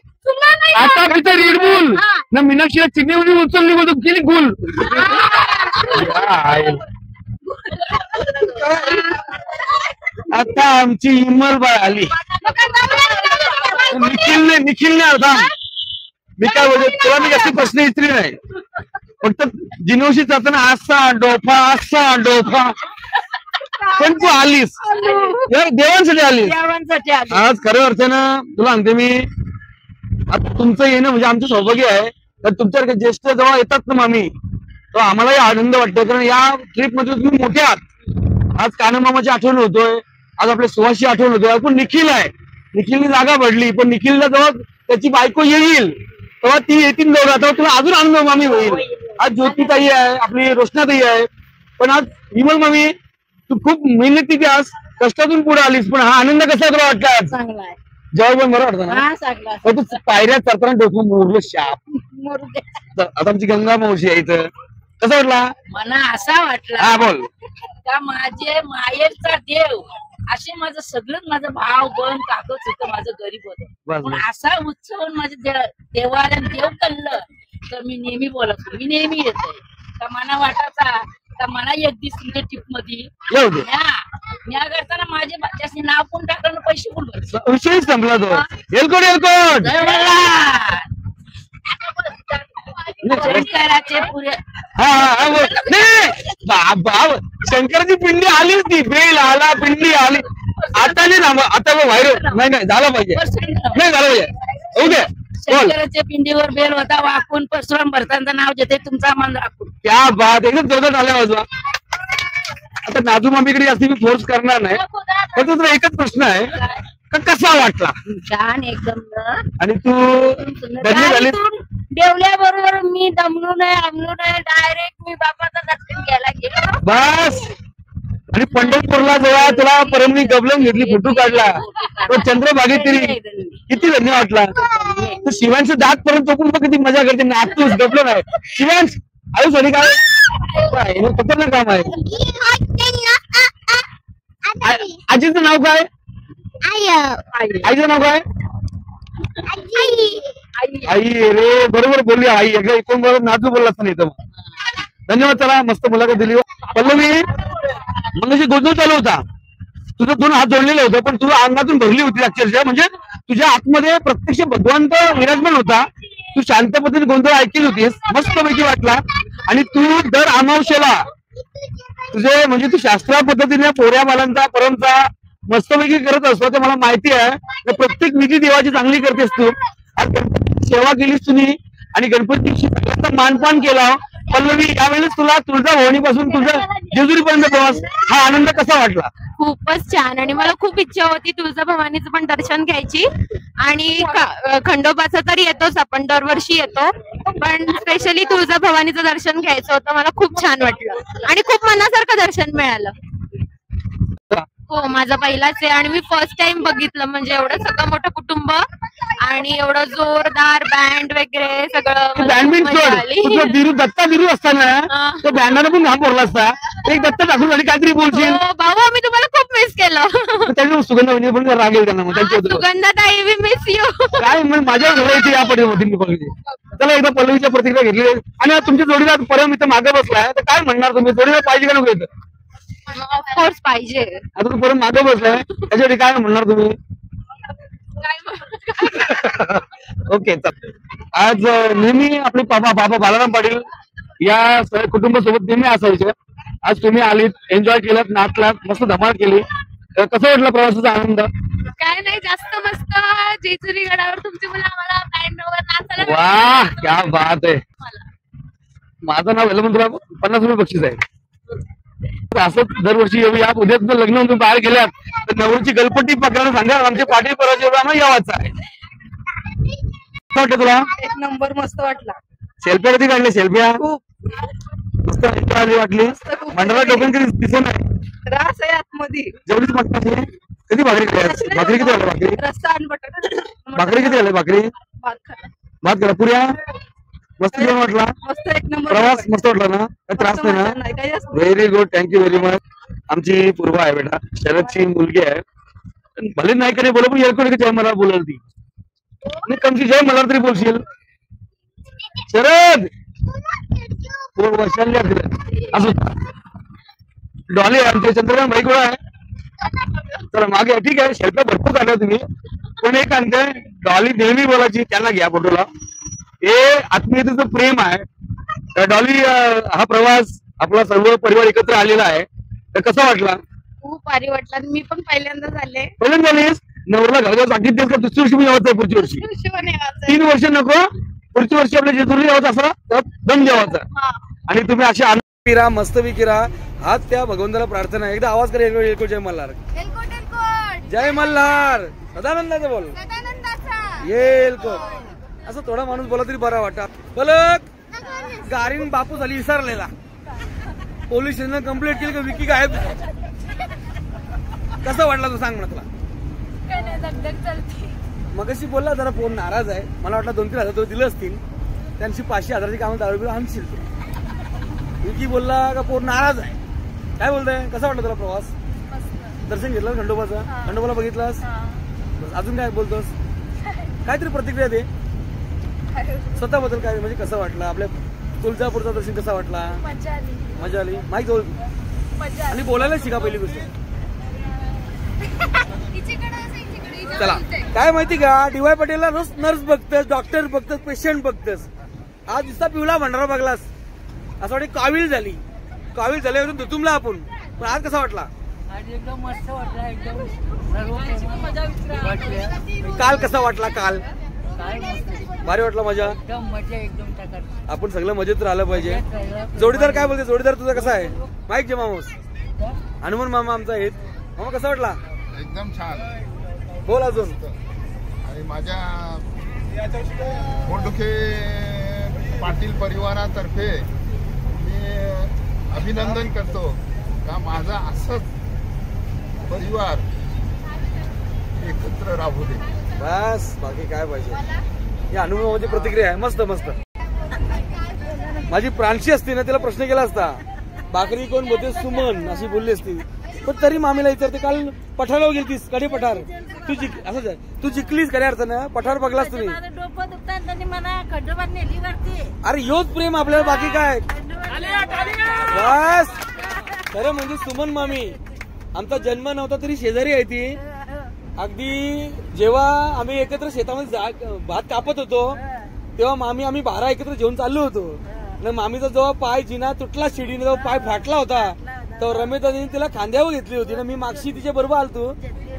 आता पिते रेडबुल ना मीनाक्षीला चिरण्यावरून उचलली बोलतो केली गुल. आता आमची इमलबाई आली. निखिलने अर्धा मी काय बोलतो तुला मी जास्त प्रश्न इतरी नाही, फक्त जिनोशी जाताना असा डोफा पण तू आलीस यार, देवांसाठी आलीस आज. खऱ्या अर्थानं तुला सांगते मी, आता तुमचं येणं म्हणजे आमचं सौभाग्य आहे. तर तुमच्यासारखे ज्येष्ठ जेव्हा येतात ना मामी, तो आम्हालाही आनंद वाटतो. कारण या ट्रिप मध्ये तुम्ही मोठे आहात. आज कान्हा मामाची आठवण होतोय, आज आपल्या सुहासची आठवण होतोय. पण निखिल आहे, निखिलने जागा भरली. पण निखिलला जेव्हा त्याची बायको येईल तेव्हा ती येतील दोघा, तेव्हा तुला अजून आनंद मामी होईल. आज ज्योतिताई आहे, आपली रोशनाताई आहे. पण आज विमल मामी तू खूप मेहनती आज कष्टातून पुढे आलीस. पण हा आनंद कसा तुला वाटला आज? जेव्हा पण बरं वाटतं ना. तू पायऱ्या चढताना डोकं मोरलं शाप. आता आमची गंगा मावशी आहे इथं, कसा वाटला? मला असा वाटला हा बोल का माझे मायेरचा देव असे माझं सगळं माझं भाव बन काकच होतं, माझं गरीब होतं. पण असा उत्सव माझ्या देवाला देव कळलं तर मी नेहमी बोलत, मी नेहमी येते. का मला वाटायचा का मला एक दिवस ट्रिप मध्ये न्या करताना माझे त्याचे नाव कोण टाकलं, पैसे कोण भरले, विषय संपला तो. एलकोट शंकराचे पुरे शंकराची पिंडी आलीच ती, बेल आला पिंडी आली. आता नाही ना, आता व्हायरल नाही झाला पाहिजे, नाही झालं पाहिजे. ओके शंकराच्या पिंडीवर बेल होता वाकून परशुराम भरतांचं नाव घेते तुमचा मान राखून. त्या बात एकदम जोरात आल्या बाजूला. आता नाजू मामीकडे जास्त मी फोर्स करणार नाही, फक्त तुला एकच प्रश्न आहे का कसा वाटला? छान एकदम. आणि तू धन्य झाली देवल्या बरोबर मी दमलो नाही डायरेक्ट मी बाबाचा दर्शन घ्यायला गेलो बस. आणि पंढरपूरला जेव्हा तुला परमनी गबलम घेतली, फोटो काढला, तो चंद्रभागेत तरी किती धन्य वाटला. तू शिवांश दात पर्यंत चोकून बघ किती मजा करते. नातूस गबलम आहे शिवांश आयुष्याने काय खतरनाक काम आहे. आजीचं नाव काय? आईचं नाव काय? आई रे, बरोबर बोलली आई. एकदा कोण बरोबर नातू बोलला असता नाही तर. धन्यवाद. चला मस्त मुलाखत दिली. पल्लवी मग गोंधळ चालू होता, तुझं दोन हात जोडलेले होते पण तुझ्या अंगातून भरली होती अक्षरशः. म्हणजे तुझ्या आतमध्ये प्रत्यक्ष भगवंत विराजमान होता. तू शांत पद्धतीने गोंधळ ऐकली होतीस, मस्त पैकी वाटला. आणि तू दर अमावस्येला तुझे म्हणजे तू शास्त्रीय पद्धतीने पोऱ्या बालांचा परमचा मस्तपैकी करत असतो, ते मला माहिती आहे. प्रत्येक विधी देवाची चांगली करतेस तू. आज गणपती सेवा केलीस तुम्ही आणि गणपतीची सगळ्यांचा मानपान केला. पल्लवी यावेळेस तुला तुळजाभवानी पासून तुझा जेजुरीपर्यंत प्रवास, हा आनंद कसा वाटला? खूपच छान. आणि मला खूप इच्छा होती तुळजाभवानीचं पण दर्शन घ्यायची. आणि खंडोबाचं तर येतोच, आपण दरवर्षी येतो, पण स्पेशली तुळजाभवानीचं दर्शन घ्यायचं होतं. मला खूप छान वाटलं आणि खूप मनासारखं दर्शन मिळालं. हो, माझा पहिलाच आहे आणि मी फर्स्ट टाइम बघितलं. म्हणजे एवढं सगळं मोठं कुटुंब आणि एवढं जोरदार बँड वगैरे सगळं. दत्ता बिरू असताना तो बँडाने पण घाम भरला असता. एक दत्ता टाकून आणि काहीतरी बोलशील. भाऊ मी तुम्हाला खूप मिस केलं. त्यांनी सुगंधा म्हणजे पण रागेल त्यांना. मग सुगंधाताई वी मिस यू. काय म्हणजे माझ्या घराची या पडली होती मी बघितली. चला एकदा पल्लवीच्या प्रतिक्रिया घेतली. आणि तुमच्या जोडीदार परम इथं मागे बसलाय, तर काय म्हणणार तुम्ही? जोडीदार पाहिजे का नको इथं? ऑफकोर्स पाहिजे. आता तू परत मागे बसलाय, त्याच्यासाठी काय म्हणणार तुम्ही? ओके. आज नेहमी आपले बाबा बालाराम पाटील या कुटुंबासोबत नेहमी असायचे. आज तुम्ही आलीत, एन्जॉय केलात, नाचलात, मस्त धमाल केली. कसं वाटलं प्रवासाचा आनंद? काय नाही, जास्त मस्त. जेजुरी गडावर तुमची मुलं आम्हाला बँडवर नाचायला. वाह, क्या बात आहे. माझं नाव वेलमन, तुला 50 रुपये बक्षीस आहे. असंच दरवर्षी येऊया. उद्या तुझं लग्न तुम्ही बाहेर गेल्यात तर नवरीची गलपट्टी पकडायला सांगा. आमचे पाटील परवाच्या आम्हाला यावाचं आहे. वाटतं तुला? एक नंबर मस्त वाटला. सेल्फ्या कधी काढल्या? सेल्फ्या मस्त वाटली. मंडळाला डोकं कधी दिसत नाही. रास आहे आतमध्ये. जेवढीच मटणाची कधी भाकरी खायला? भाकरी किती झाली? भाकरी रस्ता आणि बटाटा. भाकरी किती झाली? भाकरी भात करा. पुऱ्या मस्त जेवण वाटला. मस्त एक नंबर. प्रवास मस्त वाटला ना? काही त्रास नाही ना? Very good. Thank you very much. आमची पूर्वा आहे बेटा, शरदची मुलगी आहे. भले नाही करे बोला पण येईल जय मला बोलाल ती नाही. कमची जय मला तरी बोलशील. शरद वर्षांनी असं डॉली आमच्या चंद्रकांत भाई गोळा आहे. चला मागे ठीक आहे. शेल्फ्या भरपूर काढला तुम्ही, पण एक आणते डॉली नेहमी बोलायची त्यांना घ्या फोटोला. हे आत्मीयतेचं प्रेम आहे. तर डॉली हा प्रवास आपला सर्व परिवार एकत्र आलेला आहे. तर कसा वाटला? खूप भारी वाटला. मी पण पहिल्यांदा झाले. पहिल्यांदा झालीस? नवरा घरगाव सांगित देस का? दुसऱ्या वर्षी यावाचं आहे पुढच्या वर्षी? 3 वर्ष नको, पुढच्या वर्षी आपल्या जेजुरी यावं असा दम द्यावाचा. आणि तुम्ही असे आनंद राहा, मस्तपैकी राहा. हाच त्या भगवंताला प्रार्थना आहे. एकदा आवाज करा जय मल्हार. जय मल्हार. सदानंदाचा बोल. येलकोट असं थोडा माणूस बोला तरी बरा वाटत. पलक गारीन बापू झाली विसरलेला. पोलीस स्टेशन कंप्लेंट केली का विकी गायब. कसा वाटला तो सांग म्हणा तुला? मगाशी बोलला जरा फोन नाराज आहे. मला वाटलं 2-3 हजार तो दिले असतील. त्यांची 500,000ची कामं दारू आणशील तू. विकी बोलला का फोन नाराज आहे. काय बोलताय? कसा वाटला तुला प्रवास? दर्शन घेतलं खंडोबाचं? खंडोबाला बघितलास? अजून काय बोलतोस? काहीतरी प्रतिक्रिया दे स्वतःबद्दल. काय म्हणजे कसं वाटलं? आपल्या तुळजापूरचं दर्शन कसं वाटला? मजा आली. माहीत जवळ आणि बोलायला शिका पहिली गोष्ट. चला काय माहिती का, DY पाटीलला रोज नर्स बघतस, डॉक्टर बघतस, पेशंट बघतस. आज दिसता पिवळा भंडारा बघलास असं वाटतं कावील झाली. कावील झाल्यावरून तुमला आपण. पण आज कसा वाटला? एकदम मस्त वाटला. एकदम काल कसा वाटला? काल भारी वाटला. मजा मजा एकदम. आपण सगळं मजेत राहिलं पाहिजे. जोडीदार काय बोलते? जोडीदार तुझा कसा आहे? माईक जे मामूस हनुमान मामा आमचा आहेत. मामा कसा वाटला? एकदम छान. बोल अजून. आणि माझ्या कोंडुखे पाटील परिवारातर्फे मी अभिनंदन करतो का माझा असंच परिवार एकत्र राहू दे. बस बाकी काय पाहिजे. या अनुभवाची प्रतिक्रिया आहे. मस्त मस्त. माझी प्रांशी असती ना तिला प्रश्न केला असता भाकरी कोण बोलते? सुमन अशी बोलली असती. पण तरी मामीला विचारते काल पठारावर गेलतीस कडे पठार तू असं तू जिंकलीस खऱ्या अर्थानं. पठार बघलास तुम्ही? अरे योच प्रेम आपल्याला. बाकी काय बस. खरं म्हणजे सुमन मामी आमचा जन्म नव्हता तरी शेजारी आहे ती. अगदी जेव्हा आम्ही एकत्र शेतामध्ये भात कापत होतो तेव्हा मामी आम्ही 12 एकत्र जेवून चाललो होतो. आणि मामीचा जेव्हा पाय जिना तुटला शिडीने, जेव्हा पाय फाटला होता तेव्हा रमेशदानी तिला खांद्यावर घेतली होती ना. मी मागशी तिच्या बरोबर आलतो.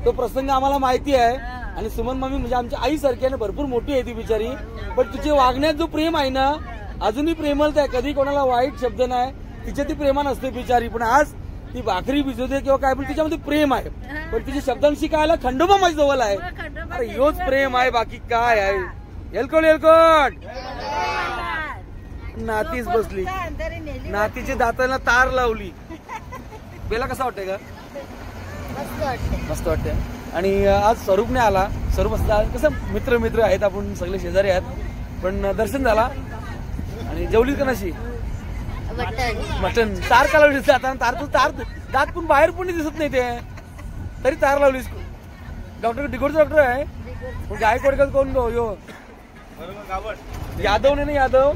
तो प्रसंग आम्हाला माहिती आहे. आणि सुमन मामी म्हणजे आमच्या आई सारखी आहे. भरपूर मोठी आहे ती बिचारी. पण तुझे वागण्यात जो प्रेम आहे ना अजूनही प्रेमलता आहे. कधी कोणाला वाईट शब्द नाही. तिच्या ती प्रेमा नसते बिचारी. पण आज ती भाकरी भिजवते किंवा काय पण तिच्यामध्ये प्रेम आहे. पण तिच्या शब्दांशी काय खंडोबा माझ्या जवळ आहे. अरे योच प्रेम आहे. बाकी काय आहे? एलकोट एलकोट. नातीच बसली. नातीच्या दाताला तार लावली. बेला कसा वाटतंय का? मस्त वाटतंय. आणि आज स्वरूपने आला. स्वरूप असता कसं मित्र मित्र आहेत आपण सगळे शेजारी आहेत. पण दर्शन झाला. आणि जेवली का नशी? मटन. तार का लावली? तार दात पण बाहेर पण दिसत नाही ते तरी तार लावलीस. डॉक्टर डिगोडचा डॉक्टर आहे. गायकवाड कोण यो? यादव नाही ना यादव.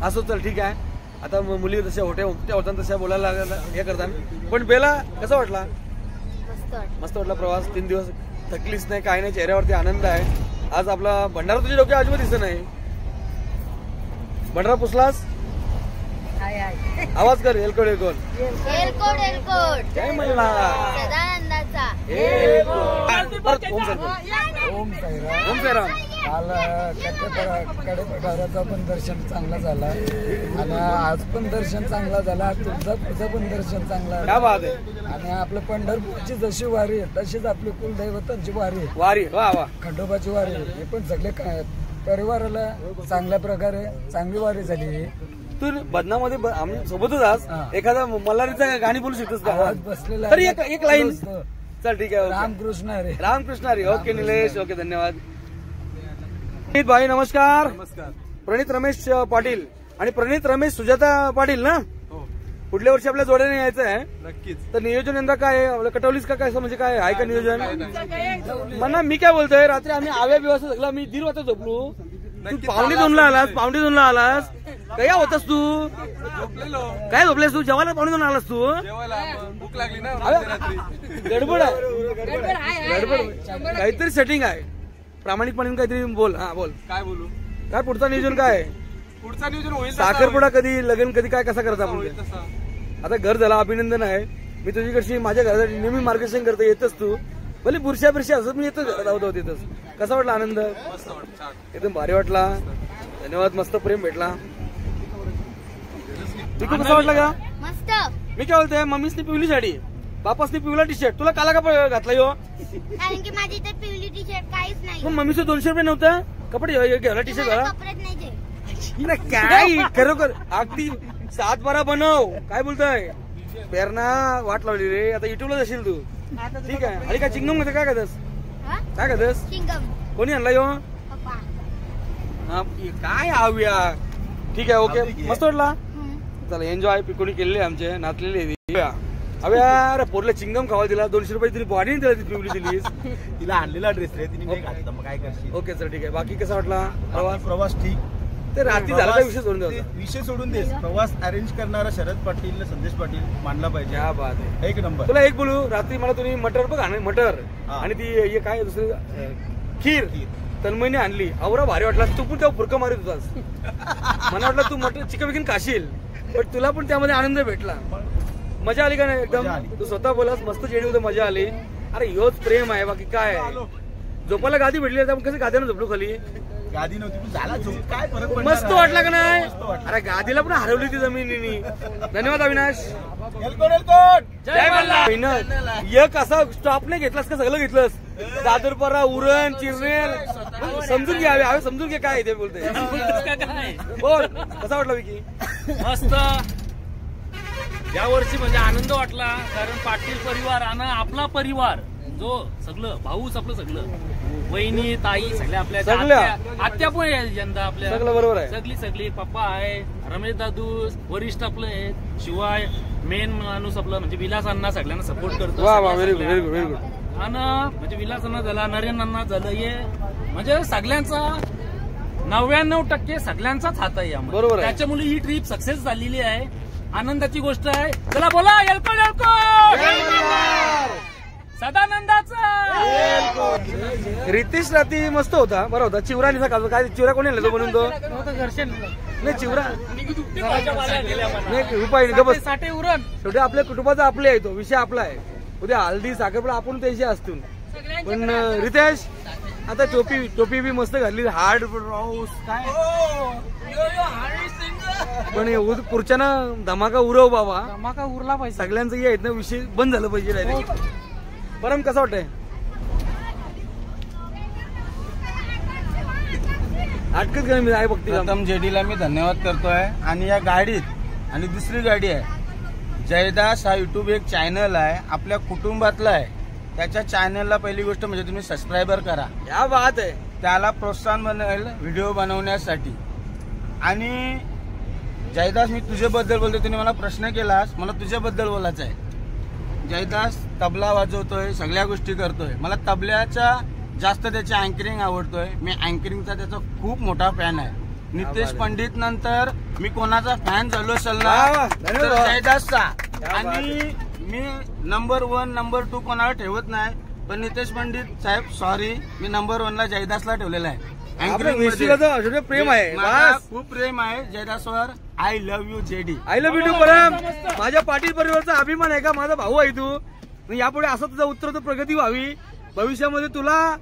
असो चल ठीक आहे. आता मुली तशा होत्या तशा बोलायला हे करतात. पण बेला कसा वाटला? मस्त वाटला प्रवास. 3 दिवस थकलीच नाही काही नाही. चेहऱ्यावरती आनंद आहे. आज आपला भंडारा तुझ्या डोक्या अजिबात दिसत नाही. भंडारा पुसलास? आवाज कर. एलकोट एलकोट. एलकोट एलकोट. जय मल्हार. सदानंदाचा. ओम साईराम. ओम साईराम. काल कडेपठाराचं पण दर्शन चांगलं झालं आणि आज पण दर्शन चांगलं झालं. तुळजापूरचं पण दर्शन चांगलं क्या बात आहे. आणि आपलं पंढरपूरची जशी वारी आहे तशीच आपली कुलदैवतांची वारी आहे. वारी वा वा खंडोबाची वारी आहे. हे पण सगळे परिवाराला चांगल्या प्रकारे चांगली वारी झाली. तू बदनामध्ये आम्ही सोबतच आज एखादा मल्हारीचं गाणी बोलू शकतोस का? बसलेला तरी एक लाईन. चल ठीक आहे. रामकृष्ण हरी. रामकृष्ण हरी. ओके निलेश. ओके धन्यवाद. प्रणित भाई नमस्कार. नमस्कार. प्रणित रमेश पाटील आणि प्रणित रमेश सुजाता पाटील ना. पुढल्या वर्षी आपल्या जोड्याने यायचं आहे. नक्कीच. तर नियोजन यंदा काय आहे? आपलं कटवलीस का काय म्हणजे काय आहे का नियोजन? म्हणा मी काय बोलतोय, रात्री आम्ही आव्या बिवास सगळं मी 1:30 वाजता झोपलो. तू 1:45 आलास. 1:45 आलास. काय होतास तू? काय झोपलेस तू? जेवायला 1:45 आलास तू? भूक लागली ना गडबड आहे. गडबड काहीतरी सेटिंग आहे. प्रामाणिकपणे काहीतरी बोल. हा बोल. काय बोलू? काय पुढचा नियोजन काय आहे? पुढचा नियोजन होईल साखरपुडा कधी, लग्न कधी, काय कसा करता आपण? आता घर झाला, अभिनंदन आहे. मी तुझ्याकडची माझ्या घरासाठी नेहमी मार्गदर्शन करता. येतच तू भले बुरशा असत मी येतच धावत येतच. कसा वाटला आनंद? एकदम भारी वाटला. धन्यवाद. मस्त प्रेम भेटला. कसा वाटला का? मस्त. मी काय बोलतोय, मम्मीसनी पिवली साडी, बापासनी पिवला टी शर्ट, तुला काला का घातला यो? कारण की माझी इथे पिवली टी शर्ट काहीच नाही. मग मम्मीचं 200 रुपये नव्हतं कपडे घ्यायला टी शर्ट घाला? कपडेच नाही ते. काय खरोखर अगदी 7-12 बनव. काय बोलतोय? प्रेरणा वाट लावली रे. आता युट्यूबला जाशील तू. ठीक आहे. आणि काय चिंगम मध्ये काय खातस? काय खातस? कोणी आणला यो? काय आव्या. ठीक आहे. ओके. मस्त वाटला. चला एन्जॉय. पिकोणी केलेले आमचे नाचलेले. अरे पोरला चिंगम खावा दिला. 200 रुपये तिने बॉडी दिला. ती पिवली दिलीस. तिला आणलेला ड्रेस रे, तिने नाही घातला. मग काय करशील? ओके सर ठीक आहे. बाकी कसा वाटला प्रवास? ठीक. ते रात्री झाला काय विषय सोडून द्या. विषय सोडून देस. प्रवास अरेंज करणारा शरद पाटील, संदेश पाटील मानला पाहिजे. क्या बात आहे. एक नंबर. तुला एक बोलू, रात्री मला तुम्ही मटर बघ मटर आणि ती काय दुसरी खीर तन्मयने आणली. आवरा भारी वाटला. तू पण तेव्हा फुरका मारित होतास. मला वाटलं तू मटर चिकन विकन खाशील, पण तुला पण त्यामध्ये आनंद भेटला. मजा आली का नाही? एकदम. तू स्वतः बोलास मस्त जेडी होतं. मजा आली. अरे ह्योच प्रेम आहे. बाकी काय आहे? झोपायला गादी भेटली. आपण कसं गादीनं झोपलो खाली? गादी नव्हती झाला झोप. काय फरक पडला? मस्त वाटला का नाही? अरे गादीला पण हरवली ती जमिनीने. धन्यवाद अविनाश. जय मल्हार. एक असा स्टॉप नाही घेतलास का? सगळं घेतलंस. दादरपरा, उरण, चिरनेर समजून घ्या. हवे समजून घे काय ते बोलते. बोल कसा वाटला विकी? मस्त. यावर्षी म्हणजे आनंद वाटला, कारण पाटील परिवार आणि आपला परिवार जो सगळं भाऊच आपलं सगळं वहिनी ताई सगळ्या आपल्या आत्या पण आहे यंदा आपल्या सगळं बरोबर आहे. सगळी पप्पा आहे, रमेश दादू वरिष्ठ आपलं आहेत, शिवाय मेन माणूस आपलं म्हणजे विलासांना सगळ्यांना सपोर्ट करतो. Very good very good very good. आणि म्हणजे विलासांना झाला, नरेंद्रांना झालं, हे म्हणजे सगळ्यांचा 99% सगळ्यांचाच हात आहे यामध्ये. बरोबर आहे. त्याच्यामुळे ही ट्रिप सक्सेस झालेली आहे. आनंदाची गोष्ट आहे. चला बोला येलको येलको सदानंदाचा. रितेश रात्री मस्त होता. बरं होता. चिवरा निसा खातो. काय चिवरा कोणी आणला तो म्हणून तो? नाही चिवरा नाही रुपये गबस शेवटी आपल्या कुटुंबाचा आपले आहे. तो विषय आपला आहे. उद्या हल्दी साखरपुडा आपण त्यांशी असतो. पण रितेश आता टोपी बी मस्त घातली. हार्ड राऊस काय पण पुढच्या ना धमाका उरव बाबा. धमाका उरला पाहिजे. सगळ्यांचं हे आहेत ना विषय बंद झालं पाहिजे. परम कसं वाटतंय? अटकत मी आहे बघते. प्रथम जेडीला मी धन्यवाद करतोय. आणि या गाडीत आणि दुसरी गाडी आहे जयदास हा युट्यूब एक चॅनल आहे आपल्या कुटुंबातला आहे. त्याच्या चॅनलला पहिली गोष्ट म्हणजे तुम्ही सबस्क्रायबर करा. या बात आहे. त्याला प्रोत्साहन बनेल व्हिडिओ बनवण्यासाठी. आणि जयदास मी तुझ्याबद्दल बोलतोय. तुम्ही मला प्रश्न केलास, मला तुझ्याबद्दल बोलायचं आहे. जयदास तबला वाजवतोय, सगळ्या गोष्टी करतोय. मला तबल्याचा जास्त त्याची अँकरिंग आवडतोय. मी अँकरिंगचा त्याचा खूप मोठा फॅन आहे. नितेश पंडित नंतर मी कोणाचा फॅन झालो असेल ना तर जयदासचा. आणि मी नंबर 1 नंबर 2 कोणाला ठेवत नाही. पण नितेश पंडित साहेब सॉरी, मी नंबर 1 ला जयदासला ठेवलेला आहे. प्रेम आहे. खूप प्रेम आहे जयदासवर. I love you JD. I love you too Param. माझ्या पाटील परिवाराचा अभिमान आहे का? माझा भाऊ आहे तू. यापुढे असं तुझा उत्तर प्रगती व्हावी. भविष्यामध्ये तुला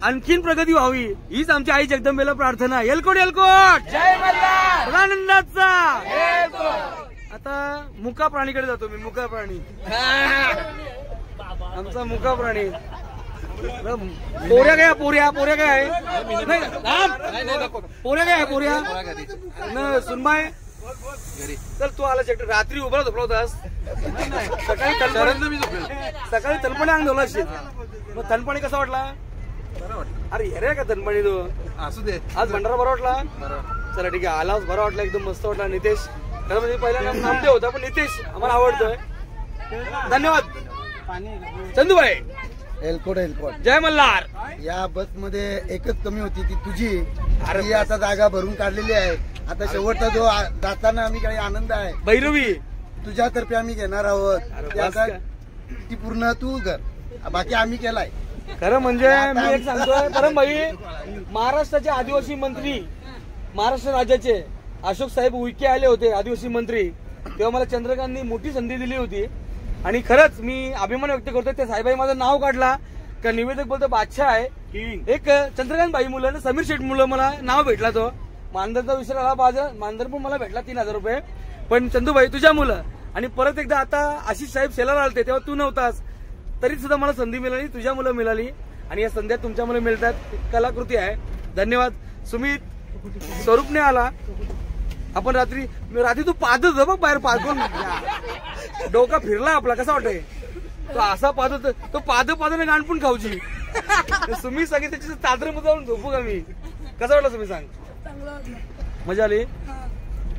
आणखीन प्रगती व्हावी हीच आमची आई जगदंबेला प्रार्थना. एलकोट एलकोट जय मल्हार आनंदाचा. आता मुका प्राणीकडे जातो मी. मुका प्राणी आमचा मुका प्राणी. पोऱ्या काय पोऱ्या पोऱ्या काय आहे पोऱ्या काय आहे पोऱ्या न सुनबाय चल तू आला चेक रात्री उभा झोपला होतास सकाळी तनपणे अंग धवला असेल मग तनपणी कसा वाटला? अरे अरे का तनपणी तू असू दे. आज भंडारा बरा वाटला? चला ठीक आहे आलाच बरा वाटला एकदम मस्त वाटला. नितेश खरं म्हणजे पहिला नामदेव होता पण नितेश आम्हाला आवडतोय. धन्यवाद चंदूबाई. एलकोट एलकोट जय मल्हार. या बस मध्ये एकच कमी होती ती तुझी. अरे आता जागा भरून काढलेली आहे. आता शेवटचा जो जाताना आम्ही काही आनंद आहे भैरवी तुझ्यातर्फे आम्ही घेणार आहोत. ती पूर्ण तू कर बाकी आम्ही केलाय. खरं म्हणजे मी एक सांगतोय परम भाई महाराष्ट्राचे आदिवासी मंत्री महाराष्ट्र राज्याचे अशोक साहेब उईके आले होते आदिवासी मंत्री तेव्हा मला चंद्रकांतनी मोठी संधी दिली होती आणि खरंच मी अभिमान व्यक्त करतोय. त्या साहेबाई माझं नाव काढला का निवेदक बोलतो बादशाह आहे. एक चंद्रकांत भाई मुलं समीर शेठ मुलं मला नाव भेटला तो मानधनचा विषय आला बाजार मानधन पण मला भेटला 3000 रुपये. पण चंदूबाई तुझ्या मुलं आणि परत एकदा आता आशिष साहेब सेलार आलते तेव्हा तू नव्हतास तरी सुद्धा मला संधी मिळाली. तुझ्या मुलं मिळाली आणि या संध्या तुमच्या मुलं मिळतात. कलाकृती आहे. धन्यवाद. सुमित स्वरूपने आला. आपण रात्री तू पाहत होता बघ बाहेर पाहून डोका फिरला आपला कसा वाटतंय तो असा पाहत तो पादपादाने गाण पण खाऊची. सुमित सांगे त्याची चादर मुजावून झोपू का मी. कसा वाटला तुम्ही सांग? मजा आली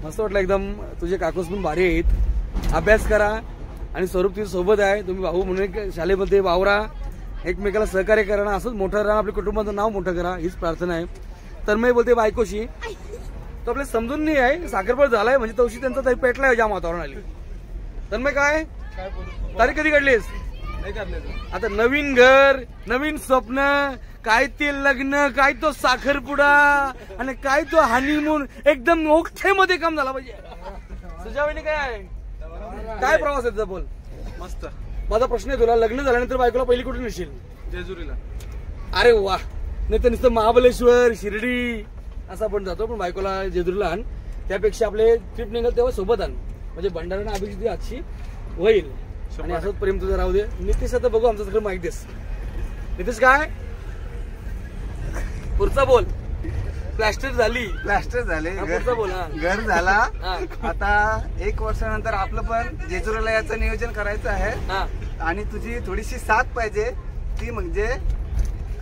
मस्त वाटलं एकदम. तुझे काकूस पण भारी आहेत. अभ्यास करा आणि स्वरूप तुझ्या सोबत आहे. तुम्ही भाऊ म्हणून शाळेमध्ये वावरा एकमेकाला सहकार्य करा ना असंच मोठं राहा आपल्या कुटुंबाचं नाव मोठं करा हीच प्रार्थना आहे. तन्मय बोलते बायकोशी तो आपल्याला समजून नाही आहे साखरपळ झालाय म्हणजे तवशी त्यांचा तरी पेटलाय जाम वातावरण आली. तन्मय काय तारीख कधी काढलीस? आता नवीन घर नवीन स्वप्न काय ते लग्न काय तो साखरपुडा आणि काय तो हनीमून एकदम ओख्यामध्ये काम झाला पाहिजे. सुजावणी काय आहे काय प्रवास आहे बोल. मस्त. माझा प्रश्न आहे तुला लग्न झाल्यानंतर बायकोला पहिली कुठे नेशील? जेजुरीला. अरे वा. नाही तर नुसतं महाबलेश्वर शिर्डी असा पण जातो पण बायकोला जेजुरीला आण. त्यापेक्षा आपले ट्रिप निघाल तेव्हा सोबत आण म्हणजे भंडारा अभिजित आजची होईल आणि असंच प्रेम तुझं राहू दे. नितीश आता बघू आमचं सगळं माहिती देस. नितीश काय पुढचा बोल. प्लॅस्टर झाली पुढचा बोल. घर झाला. आता 1 वर्षानंतर आपलं पण जेजुरीला याचं नियोजन करायचं आहे आणि तुझी थोडीशी साथ पाहिजे ती म्हणजे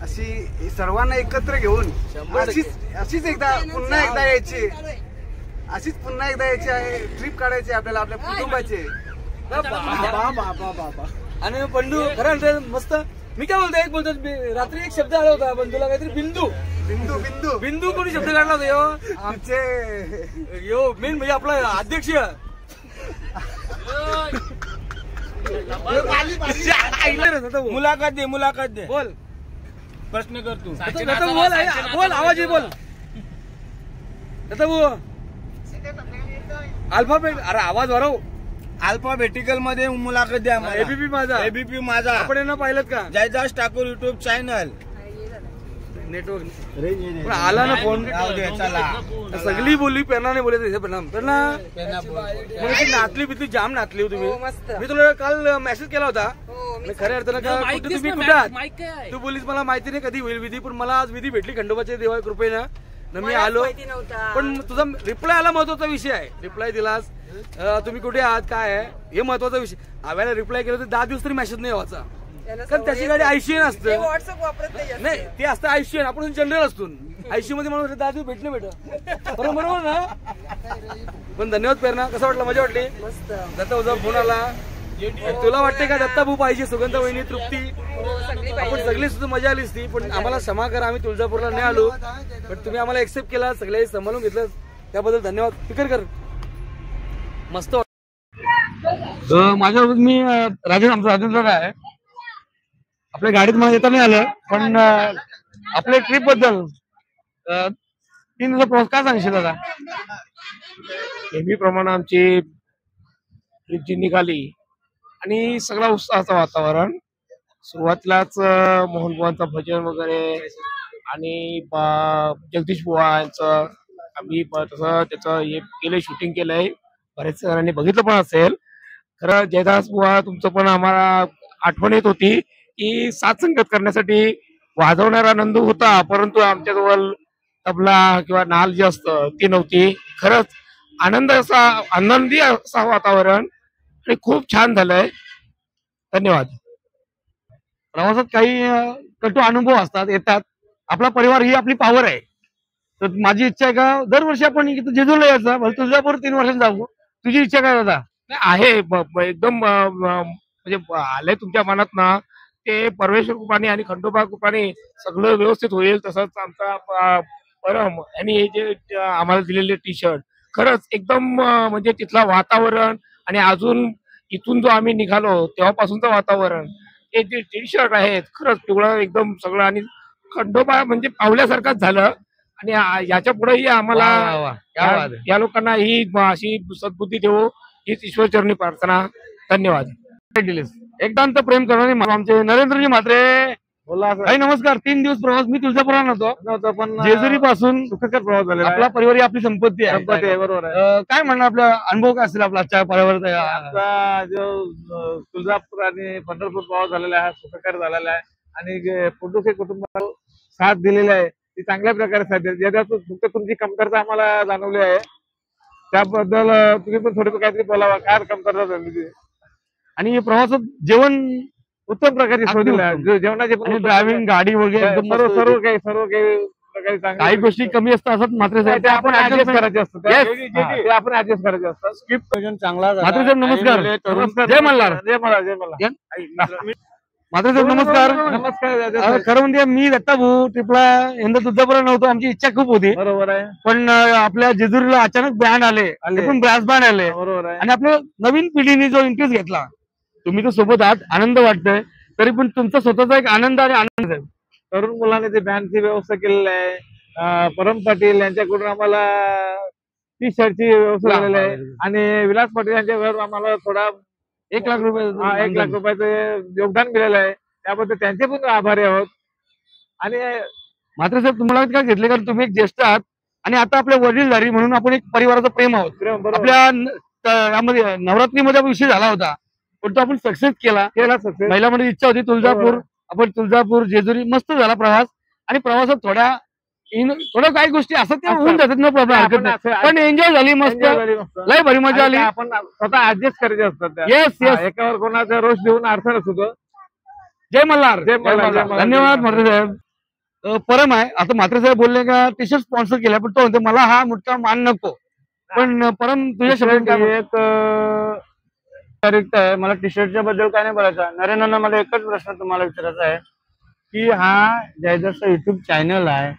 अशी सर्वांना एकत्र घेऊन अशीच एकदा पुन्हा एकदा यायची आहे. ट्रिप काढायची आपल्याला आपल्या कुटुंबाची. आणि बंडू खरं मस्त. मी काय बोलतो एक बोलतो रात्री एक शब्द आला होता पण तुला काहीतरी बिंदू बिंदू बिंदू बिंदू कोणी शब्द काढला होता यो आमचे मेन म्हणजे आपला अध्यक्ष मुलाखत दे बोल. प्रश्न कर तू. बोल आवाज बोल. अल्फाबेट अरे आवाज वाढव. अल्फाबेटिकल मध्ये मुलाखत द्या. एबीपी माझा आपण यांना पाहिलं का? Jaydas Thakur YouTube channel network आला ना फोन सगळी बोलली पेनाने बोलत पेना नाचली बितली जाम नाचली तुम्ही. मी तुला काल मेसेज केला होता खऱ्या अर्थानं तुम्ही कुठे तू बोलीस मला माहिती नाही कधी होईल विधी पण मला आज विधी भेटली खंडोबाच्या देवा कृपेनं मी आलो पण तुझा रिप्लाय आला महत्वाचा विषय आहे. रिप्लाय दिलास तुम्ही कुठे आहात काय आहे हे महत्वाचा विषय. आव्याला रिप्लाय केलं तर 10 दिवस तरी मेसेज नाही व्हायचा कारण त्याची गाडी आयसीएन असते नाही ते असतं आयसीएन आपण जनरल असतो आयसीयू मध्ये म्हणून 10 दिवस भेटणं बरोबर ना. पण धन्यवाद प्रेरणा. कसं वाटलं? मजा वाटली. दत्ता उजा फोन आला. तुला वाटते का दत्ता भाऊ पाहिजे सुगंधा वहिनी तृप्ती आपण सगळी सुद्धा मजा आलीच ती पण आम्हाला क्षमा करा आम्ही तुळजापूरला नाही आलो पण तुम्ही आम्हाला एक्सेप्ट केला सगळे सांभाळून घेतलं त्याबद्दल धन्यवाद. फिकर कर मस्त. माझ्याबरोबर मी आमचा राजेंद्र आहे. आपल्या गाडीत मला येता नाही आलं पण आपल्या ट्रिप बद्दल 3 दिवसा प्रवास काय सांगशील दादा? नेहमीप्रमाणे आमची ट्रिप जी निघाली आणि सगळा उत्साहाचं वातावरण सुरुवातीलाच मोहन बुवांचं भजन वगैरे आणि जगदीश बुवा यांचं आम्ही तसं त्याचं हे केलंय, शूटिंग केलंय, बरेच जणांनी बघितलं पण असेल. खरं जयदास बुवा तुमचं पण आम्हाला आठवण येत होती की साथ संगत करण्यासाठी वाजवणारा नंदू होता, परंतु आमच्याजवळ तबला किंवा नाल जी असतं ती नव्हती. खरंच आनंदी असा वातावरण आणि खूप छान झालंय. धन्यवाद. प्रवासात काही कटू अनुभव असतात, येतात. आपला परिवार ही आपली पॉवर आहे. तर माझी इच्छा आहे का दरवर्षी आपण इथं जेजूरला यायचं, भले तुळजापूर 3 वर्षांनी जाऊ. तुझी इच्छा काय दादा? आहे एकदम म्हणजे आलंय तुमच्या मनात ना, ते परमेश्वर कृपाने आणि खंडोबा कृपाने सगळं व्यवस्थित होईल. तसंच आमचा परम यांनी हे जे आम्हाला दिलेले टी शर्ट खरंच एकदम म्हणजे तिथलं वातावरण आणि अजून इथून जो आम्ही निघालो तेव्हापासूनचं वातावरण, हे जे टी शर्ट आहेत खरंच पिवळं एकदम सगळं आणि खंडोबा म्हणजे पावल्यासारखंच झालं. आणि याच्या पुढेही आम्हाला या लोकांना ही अशी सद्बुद्धी देऊ हीच ईश्वरचरणी प्रार्थना. धन्यवाद. एकदांत प्रेम करणारे आमचे नरेंद्रजी म्हात्रे. बोला काही नमस्कार. 3 दिवस प्रवास. मी तुळजापुरात नव्हतो, पण जेजुरी पासून सुखकर प्रवास झालेला. आपला परिवार ही आपली संपत्ती आहे. बरोबर आहे. काय म्हणणार आपला अनुभव काय असेल आपला आजच्या परिवाराचा? आपला जो तुळजापूर आणि पंढरपूर प्रवास झालेला आहे सुखकर झालेला आहे आणि पुंडुके कुटुंबाला साथ दिलेली आहे ती चांगल्या प्रकारे साथ दिली. ज्याच्यातून फक्त तुमची कमतरता आम्हाला जाणवली आहे त्याबद्दल तुम्ही पण थोडी काहीतरी बोलावा. काय कमतरता झाली? आणि प्रवासात जेवण उत्तम प्रकारे सोय दिली आहे. जेवणाची ड्रायव्हिंग गाडी वगैरे सर्व काही प्रकारे काही गोष्टी कमी असतात असत मात्र ते आपण ऍडजस्ट करायचे असतात. ते आपण ऍडजस्ट करायचे असतात. स्क्रिप्ट चांगला मात्र साहेब नमस्कार. जय मल्हार. जय मल्हार. जय मल्हार. मात्र साहेब नमस्कार. नमस्कार. खरं म्हणजे मी दत्ता भाऊ ट्रिपला यंदा तुळजापुरात नव्हतो. आमची इच्छा खूप होती. बरोबर आहे. पण आपल्या जेजुरीला अचानक बँड आले, पण ब्रास बँड आले बरोबर आहे. आणि आपल्या नवीन पिढीने जो इंटरेस्ट घेतला, तुम्ही तर सोबत आहात, आनंद वाटतोय. तरी पण तुमचा स्वतःचा एक आनंद आणि आनंद आहे. तरुण मुलाने ते बँडची व्यवस्था केलेली आहे. परम पाटील यांच्याकडून आम्हाला टी शर्टची व्यवस्था झालेली आहे आणि विलास पाटील यांच्याकडून आम्हाला थोडा 1 लाख रुपये 1 लाख रुपयाचं योगदान मिळालं आहे. त्याबद्दल त्यांचे पण आभारी आहोत. आणि मात्र साहेब तुम्हाला काय घेतले, कारण तुम्ही एक ज्येष्ठ आहात आणि आता आपल्या वडीलधारी म्हणून आपण एक परिवाराचा प्रेम आहोत. आपल्या यामध्ये नवरात्रीमध्ये विषय झाला होता, पण तो आपण सक्सेस केला. महिलांमध्ये इच्छा होती तुळजापूर, आपण तुळजापूर जेजुरी मस्त झाला प्रवास. आणि प्रवासात थोड्या काही गोष्टी असं ते होऊन जातात, नो प्रॉब्लेम, हरकत नाही. पण एन्जॉय झाली, मस्त लय भारी मजा आली. आपण स्वतः ऍडजस्ट करायचे असतात. Yes yes. एकावर कोणाचा रोष देऊन अर्थ नसतो. जय मल्हार. धन्यवाद म्हात्रे साहेब. परम आहे आता म्हात्रे साहेब बोलले का टी शर्ट स्पॉन्सर केला, पण तो म्हणते मला हा मोठा मान नको. पण परम तुझ्या शब्दात एक आहे, मला टी शर्टच्या बद्दल काय नाही बोलायचं. नरेंद्रना मला एकच प्रश्न तुम्हाला विचारायचा आहे की हा जयदासचा युट्यूब चॅनल आहे,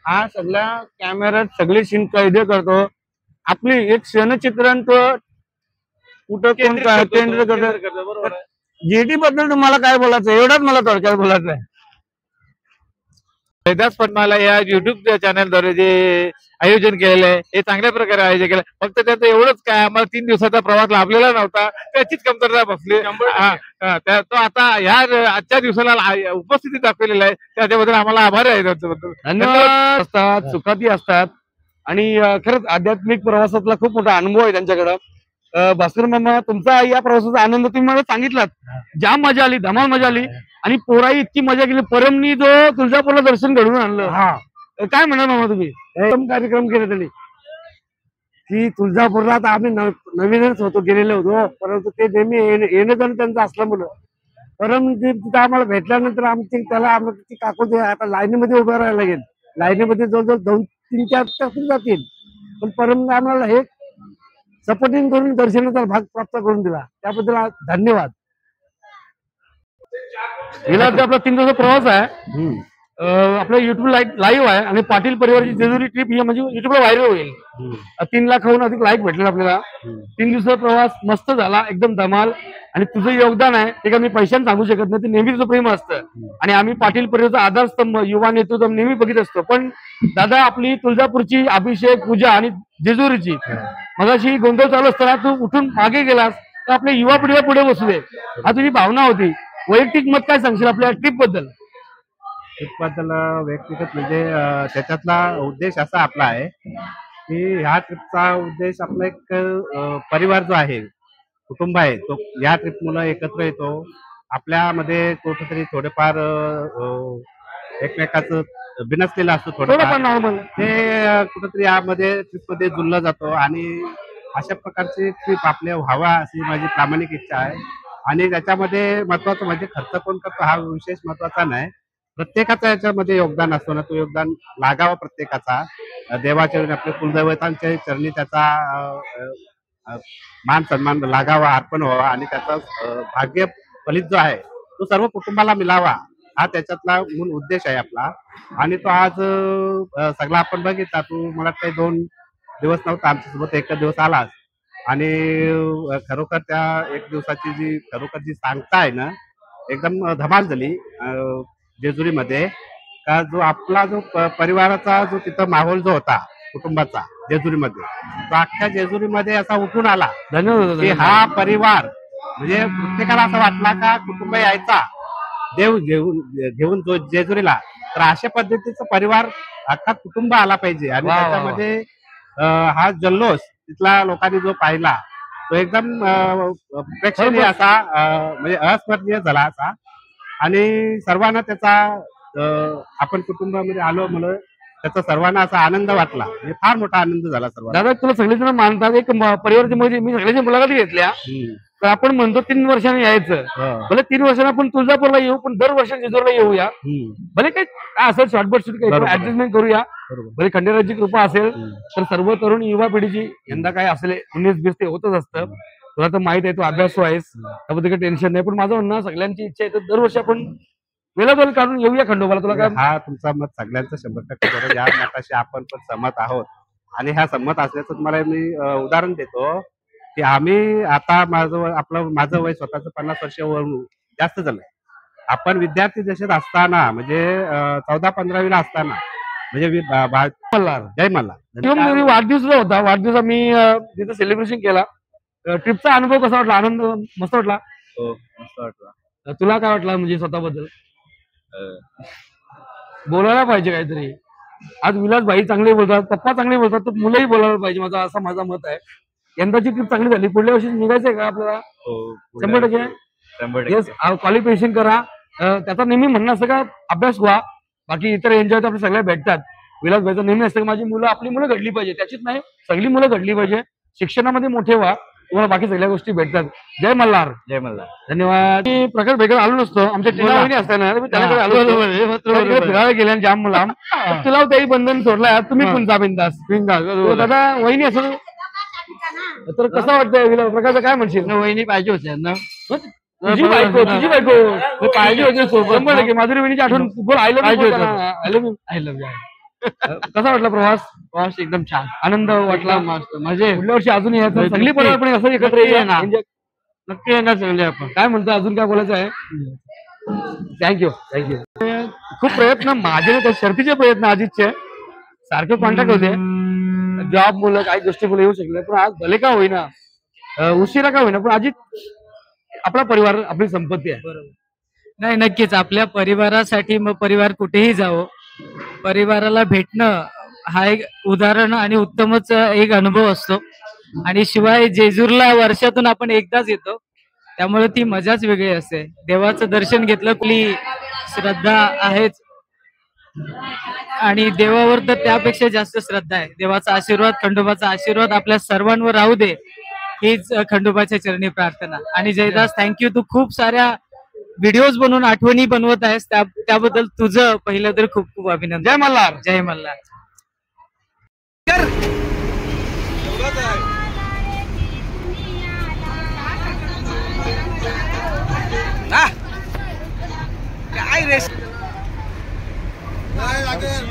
हा सगळ्या कॅमेऱ्यात सगळे सीन कैद करतो, आपली एक क्षणचित्रण तो कुठं कोण काय केंद्र करतो. बरोबर. जेटी बद्दल तुम्हाला काय बोलायचं, एवढाच मला थोडक्यात बोलायचं आहे. जयदास पटमाला या युट्यूब चॅनलद्वारे जे आयोजन केलेलं आहे हे चांगल्या प्रकारे आयोजन केलं. फक्त त्याचं एवढंच काय, आम्हाला 3 दिवसाचा प्रवास लाभलेला नव्हता, त्याचीच कमतरता बसली. तो आता ह्या आजच्या दिवसाला उपस्थिती दाखवलेला आहे, त्याच्याबद्दल आम्हाला आभार आहे. त्यांच्याबद्दल धन्यवाद. असतात सुखाती असतात आणि खरंच आध्यात्मिक प्रवासातला खूप मोठा अनुभव आहे त्यांच्याकडं. भास्कर मामा, तुमचा या प्रवासाचा आनंद तुम्ही मला सांगितलात, जाम मजा आली, धमाल मजा आली. आणि पोराई इतकी मजा केली. परमनी जो तुळजापूरला दर्शन घडवून आणलं, काय म्हणा मामा तुम्ही? उत्तम कार्यक्रम केले त्यांनी की तुळजापूरला आता आम्ही नवीनच होतो, गेलेलो होतो, परंतु ते नेहमी येणं जाणं त्यांचं असल्यामुळं परम तिथं आम्हाला भेटल्यानंतर त्याला काकू आता लाईनीमध्ये उभं राहायला लागेल. लाईनीमध्ये जवळजवळ 2-3-4 तास जातील, पण परम आम्हाला हे सपोर्टिंग करून दर्शनाचा भाग प्राप्त करून दिला, त्याबद्दल धन्यवाद. गेला आपला 3 दिवसाचा प्रवास आहे, आपल्या युट्यूब लाईव्ह आहे आणि पाटील परिवाराची जेजुरी ट्रिप ही म्हणजे युट्यूबला व्हायरल होईल. 3 लाखाहून अधिक लाईक भेटले आपल्याला. 3 दिवसाचा प्रवास मस्त झाला, एकदम धमाल. आणि तुझं योगदान आहे ते का मी पैशाने सांगू शकत नाही, ते नेहमी तुझं प्रेम असतं. आणि आम्ही पाटील परिवाराचा आधारस्तंभ, युवा नेतृत्व नेहमी बघित असतो. पण दादा, आपली तुळजापूरची अभिषेक पूजा आणि जेजुरीची मगाशी गोंधळ चालू असताना तू उठून मागे गेलास तर आपल्या युवा पिढीला पुढे बसू दे, हा तुझी भावना होती. वैयक्तिक मत काय सांगशील आपल्या ट्रिप बद्दल? ट्रिपबद्दल व्यक्तिगत म्हणजे त्याच्यातला उद्देश असा आपला आहे की ह्या ट्रिपचा उद्देश आपला एक परिवार जो आहे, कुटुंब आहे, तो या ट्रिपमुळे एकत्र येतो. आपल्यामध्ये कुठेतरी थोडेफार एकमेकाचं बिनसलेलं असतं थोडंफार, ते कुठेतरी यामध्ये ट्रिपमध्ये जुळलं जातो आणि अशा प्रकारची ट्रिप आपल्या व्हावा अशी माझी प्रामाणिक इच्छा आहे. आणि त्याच्यामध्ये महत्वाचं म्हणजे खर्च कोण करतो हा विशेष महत्वाचा नाही, प्रत्येकाचं याच्यामध्ये योगदान असतो ना, तो योगदान लागावा प्रत्येकाचा. देवाच्या आपल्या कुलदैवतांच्या चरणी त्याचा मान सन्मान लागावा, अर्पण व्हावा आणि त्याचा भाग्य फलित जो आहे तो सर्व कुटुंबाला मिळावा, हा त्याच्यातला मूळ उद्देश आहे आपला. आणि तो आज सगळा आपण बघितला, तू मला काही 2 दिवस नव्हता आमच्यासोबत, एक दिवस आलास आणि खरोखर त्या 1 दिवसाची जी खरोखर जी सांगता आहे ना, एकदम धमाल झाली जेजुरीमध्ये. का जो आपला जो परिवाराचा जो तिथं माहोल जो होता कुटुंबाचा जेजुरीमध्ये, तो अख्ख्या जेजुरीमध्ये असा उठून आला. धन्यवाद. की हा परिवार म्हणजे प्रत्येकाला असं वाटला का कुटुंब यायचा देव घेऊन जो जेजुरीला, तर अशा पद्धतीचा परिवार अख्खा कुटुंब आला पाहिजे. आणि त्याच्यामध्ये हा जल्लोष तिथला लोकांनी जो पाहिला तो एकदम प्रेक्षणीय असा म्हणजे अस्मरणीय झाला असा. आणि सर्वांना त्याचा आपण कुटुंबामध्ये आलो म्हणून त्याचा सर्वांना असा आनंद वाटला, म्हणजे फार मोठा आनंद झाला सर्वांना. दादा तुला सगळेजण मानतात, एक परिवाराची म्हणजे मी सगळ्याच्या मुलाखती घेतल्या, तर आपण म्हणतो 3 वर्षांनी यायचं, भले 3 वर्षांनी आपण तुळजापूरला येऊ, पण दर वर्षाला जेजुरीला येऊया, भले काही असं शॉर्टबट शूट काही ऍडजस्टमेंट करूया, भले खंडेराची कृपा असेल तर सर्व तरुण युवा पिढीची यंदा काय असेल 19-20 ते होतच असतं. तुला तर माहित आहे, तू अभ्यासू आहेस, त्याबद्दल काही टेन्शन नाही. पण माझं म्हणणं सगळ्यांची इच्छा आहे तर दरवर्षी आपण वेळोवेळ काढून येऊया खंडोबाला. तुला काय? हा तुमचा मत सगळ्यांचं 100% बरोबर, या मताशी आपण पण सहमत आहोत. आणि ह्या सहमत असल्याचं तुम्हाला मी उदाहरण देतो की आम्ही आता माझं वय स्वतःचं 50 वर्ष जास्त झालंय. आपण विद्यार्थी दशेत असताना म्हणजे 14-15वीला असताना म्हणजे जय मल्हार वाढदिवस होता, वाढदिवस आम्ही तिथं सेलिब्रेशन केला. ट्रिपचा अनुभव कसा वाटला? आनंद मस्त वाटला? हो मस्त वाटला. तुला काय वाटलं म्हणजे स्वतःबद्दल? बोलायला पाहिजे काहीतरी. आज विलास भाई चांगले बोलतात, पप्पा चांगले बोलतात, तर मुलंही बोलायला पाहिजे, माझं मत आहे. यंदाची ट्रिप चांगली झाली. पुढल्या वर्षी निघायचंय का आपल्याला? 100% क्वालिफिकेशन करा. त्याचा नेहमी म्हणणं असतं का अभ्यास व्हा, बाकी इतर एन्जॉय तर आपल्या सगळ्या भेटतात. विलास भाईचं नेहमी असतं की माझी मुलं आपली मुलं घडली पाहिजे, त्याचीच नाही सगळी मुलं घडली पाहिजे, शिक्षणामध्ये मोठे व्हा, तुम्हाला बाकी सगळ्या गोष्टी भेटतात. जय मल्हार. जय मल्हार. धन्यवाद. प्रकाश भाईकडे आलो नसतो, आमच्या टीना असताना त्याच्याकडे आलो फिरायला गेल्या जाम मुलाम, तुला त्याही बंधन सोडलाय, तुम्ही पण जा बिंदास. दादा वहिनी असं तर कसं वाटतंय प्रकाश, काय म्हणशील? वहिनी पाहिजे होत्या ना, तुझी बायको पाहिजे होती सोबत. माधुरी वहिनीची आठवण आय लव्ह यू. कसा वाटला प्रवास? प्रवास एकदम छान, आनंद वाटला. मस्त म्हणजे पुढल्या वर्षी अजून यायचं, सगळी परिवार पण असं एकत्र येणार, नक्की येणार सगळे. आपण काय म्हणतो, अजून काय बोलायचं आहे? थँक्यू. खूप प्रयत्न माझे, त्या शर्तीचे प्रयत्न अजितचे सारखे कॉन्टॅक्ट होते, जॉब मुलं काही गोष्टी मुलं येऊ शकले, पण आज भले का होईना, उशिरा का होईना, पण अजित आपला परिवार आपली संपत्ती आहे. नाही, नक्कीच आपल्या परिवारासाठी मग परिवार कुठेही जावं, परिवाराला भेटणं हा एक उदाहरण आणि उत्तमच एक अनुभव असतो. आणि शिवाय जेजूरला वर्षातून आपण एकदाच येतो, त्यामुळे ती मजाच वेगळी असते. देवाचं दर्शन घेतलं, कुठली श्रद्धा आहेच आणि देवावर तर त्यापेक्षा जास्त श्रद्धा आहे. देवाचा आशीर्वाद, खंडोबाचा आशीर्वाद आपल्या सर्वांवर राहू दे, हीच खंडोबाच्या चरणी प्रार्थना. आणि जयदास, थँक्यू. तू खूप साऱ्या व्हिडिओज बनवून आठवणी बनवत आहेस, त्याबद्दल तुझं पहिलं तर खूप खूप अभिनंदन. जय मल्हार. जय मल्हार. काय रेस काय लागेल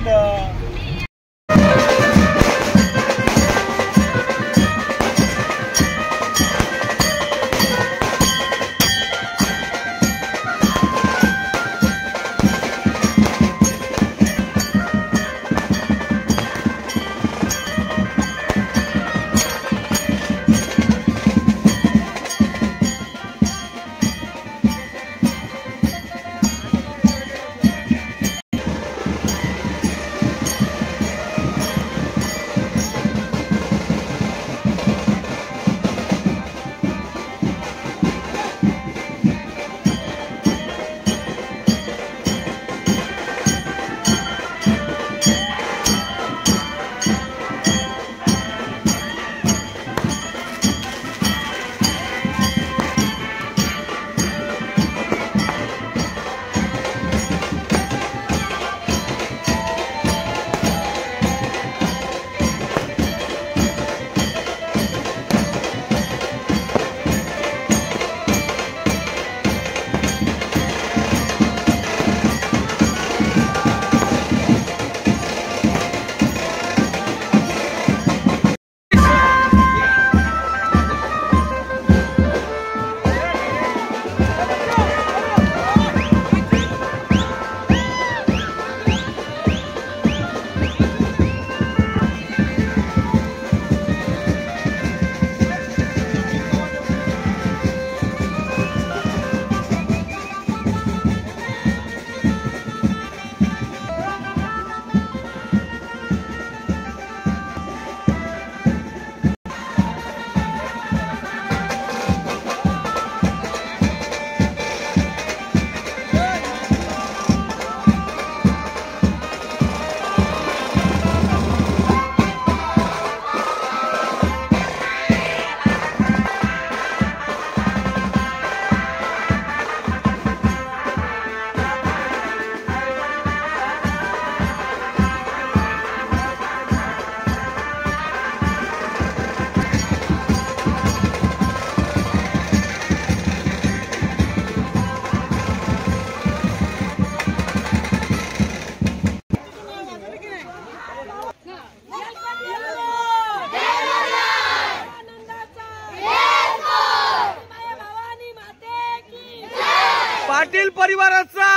पाटील परिवाराचा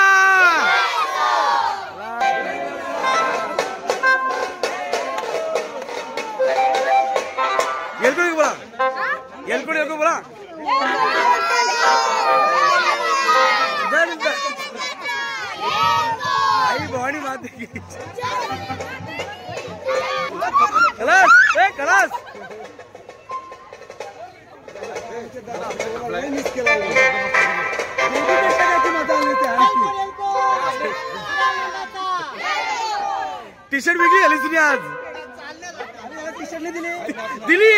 येलकुडी बोला येलकुडी बोला आई भवानी माते की खलास खलास टी शर्ट विकली झाली तुम्ही आज टी शर्ट दिली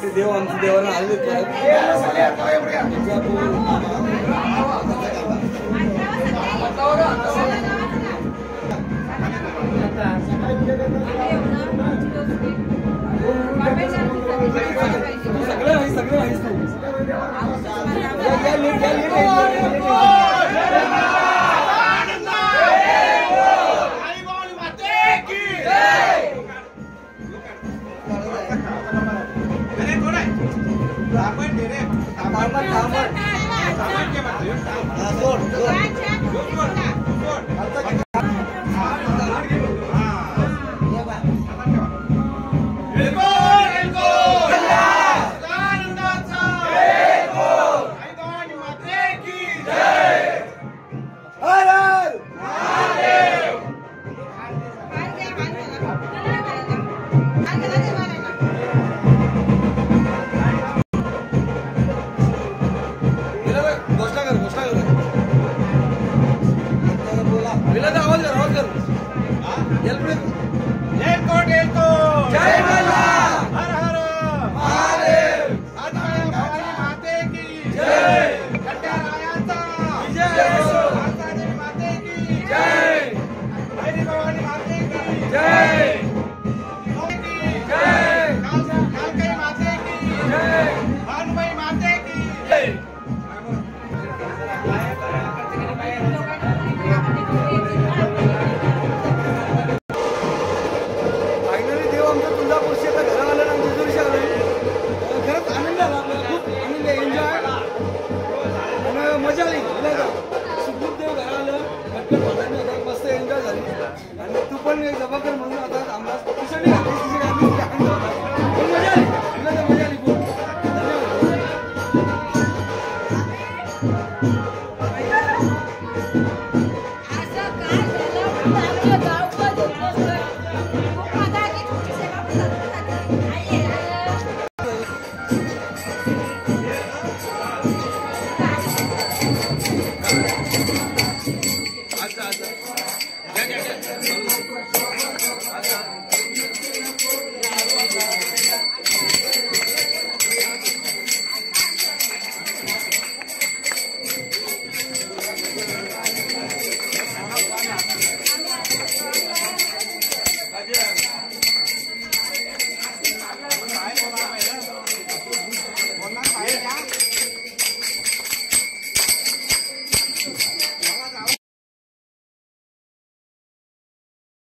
शेवटी देव आमच्या देवाला आलेच सगळं आहेस तू मस्त एन्जॉय झाली आणि तू पण जबाबदार म्हणून आता आम्हाला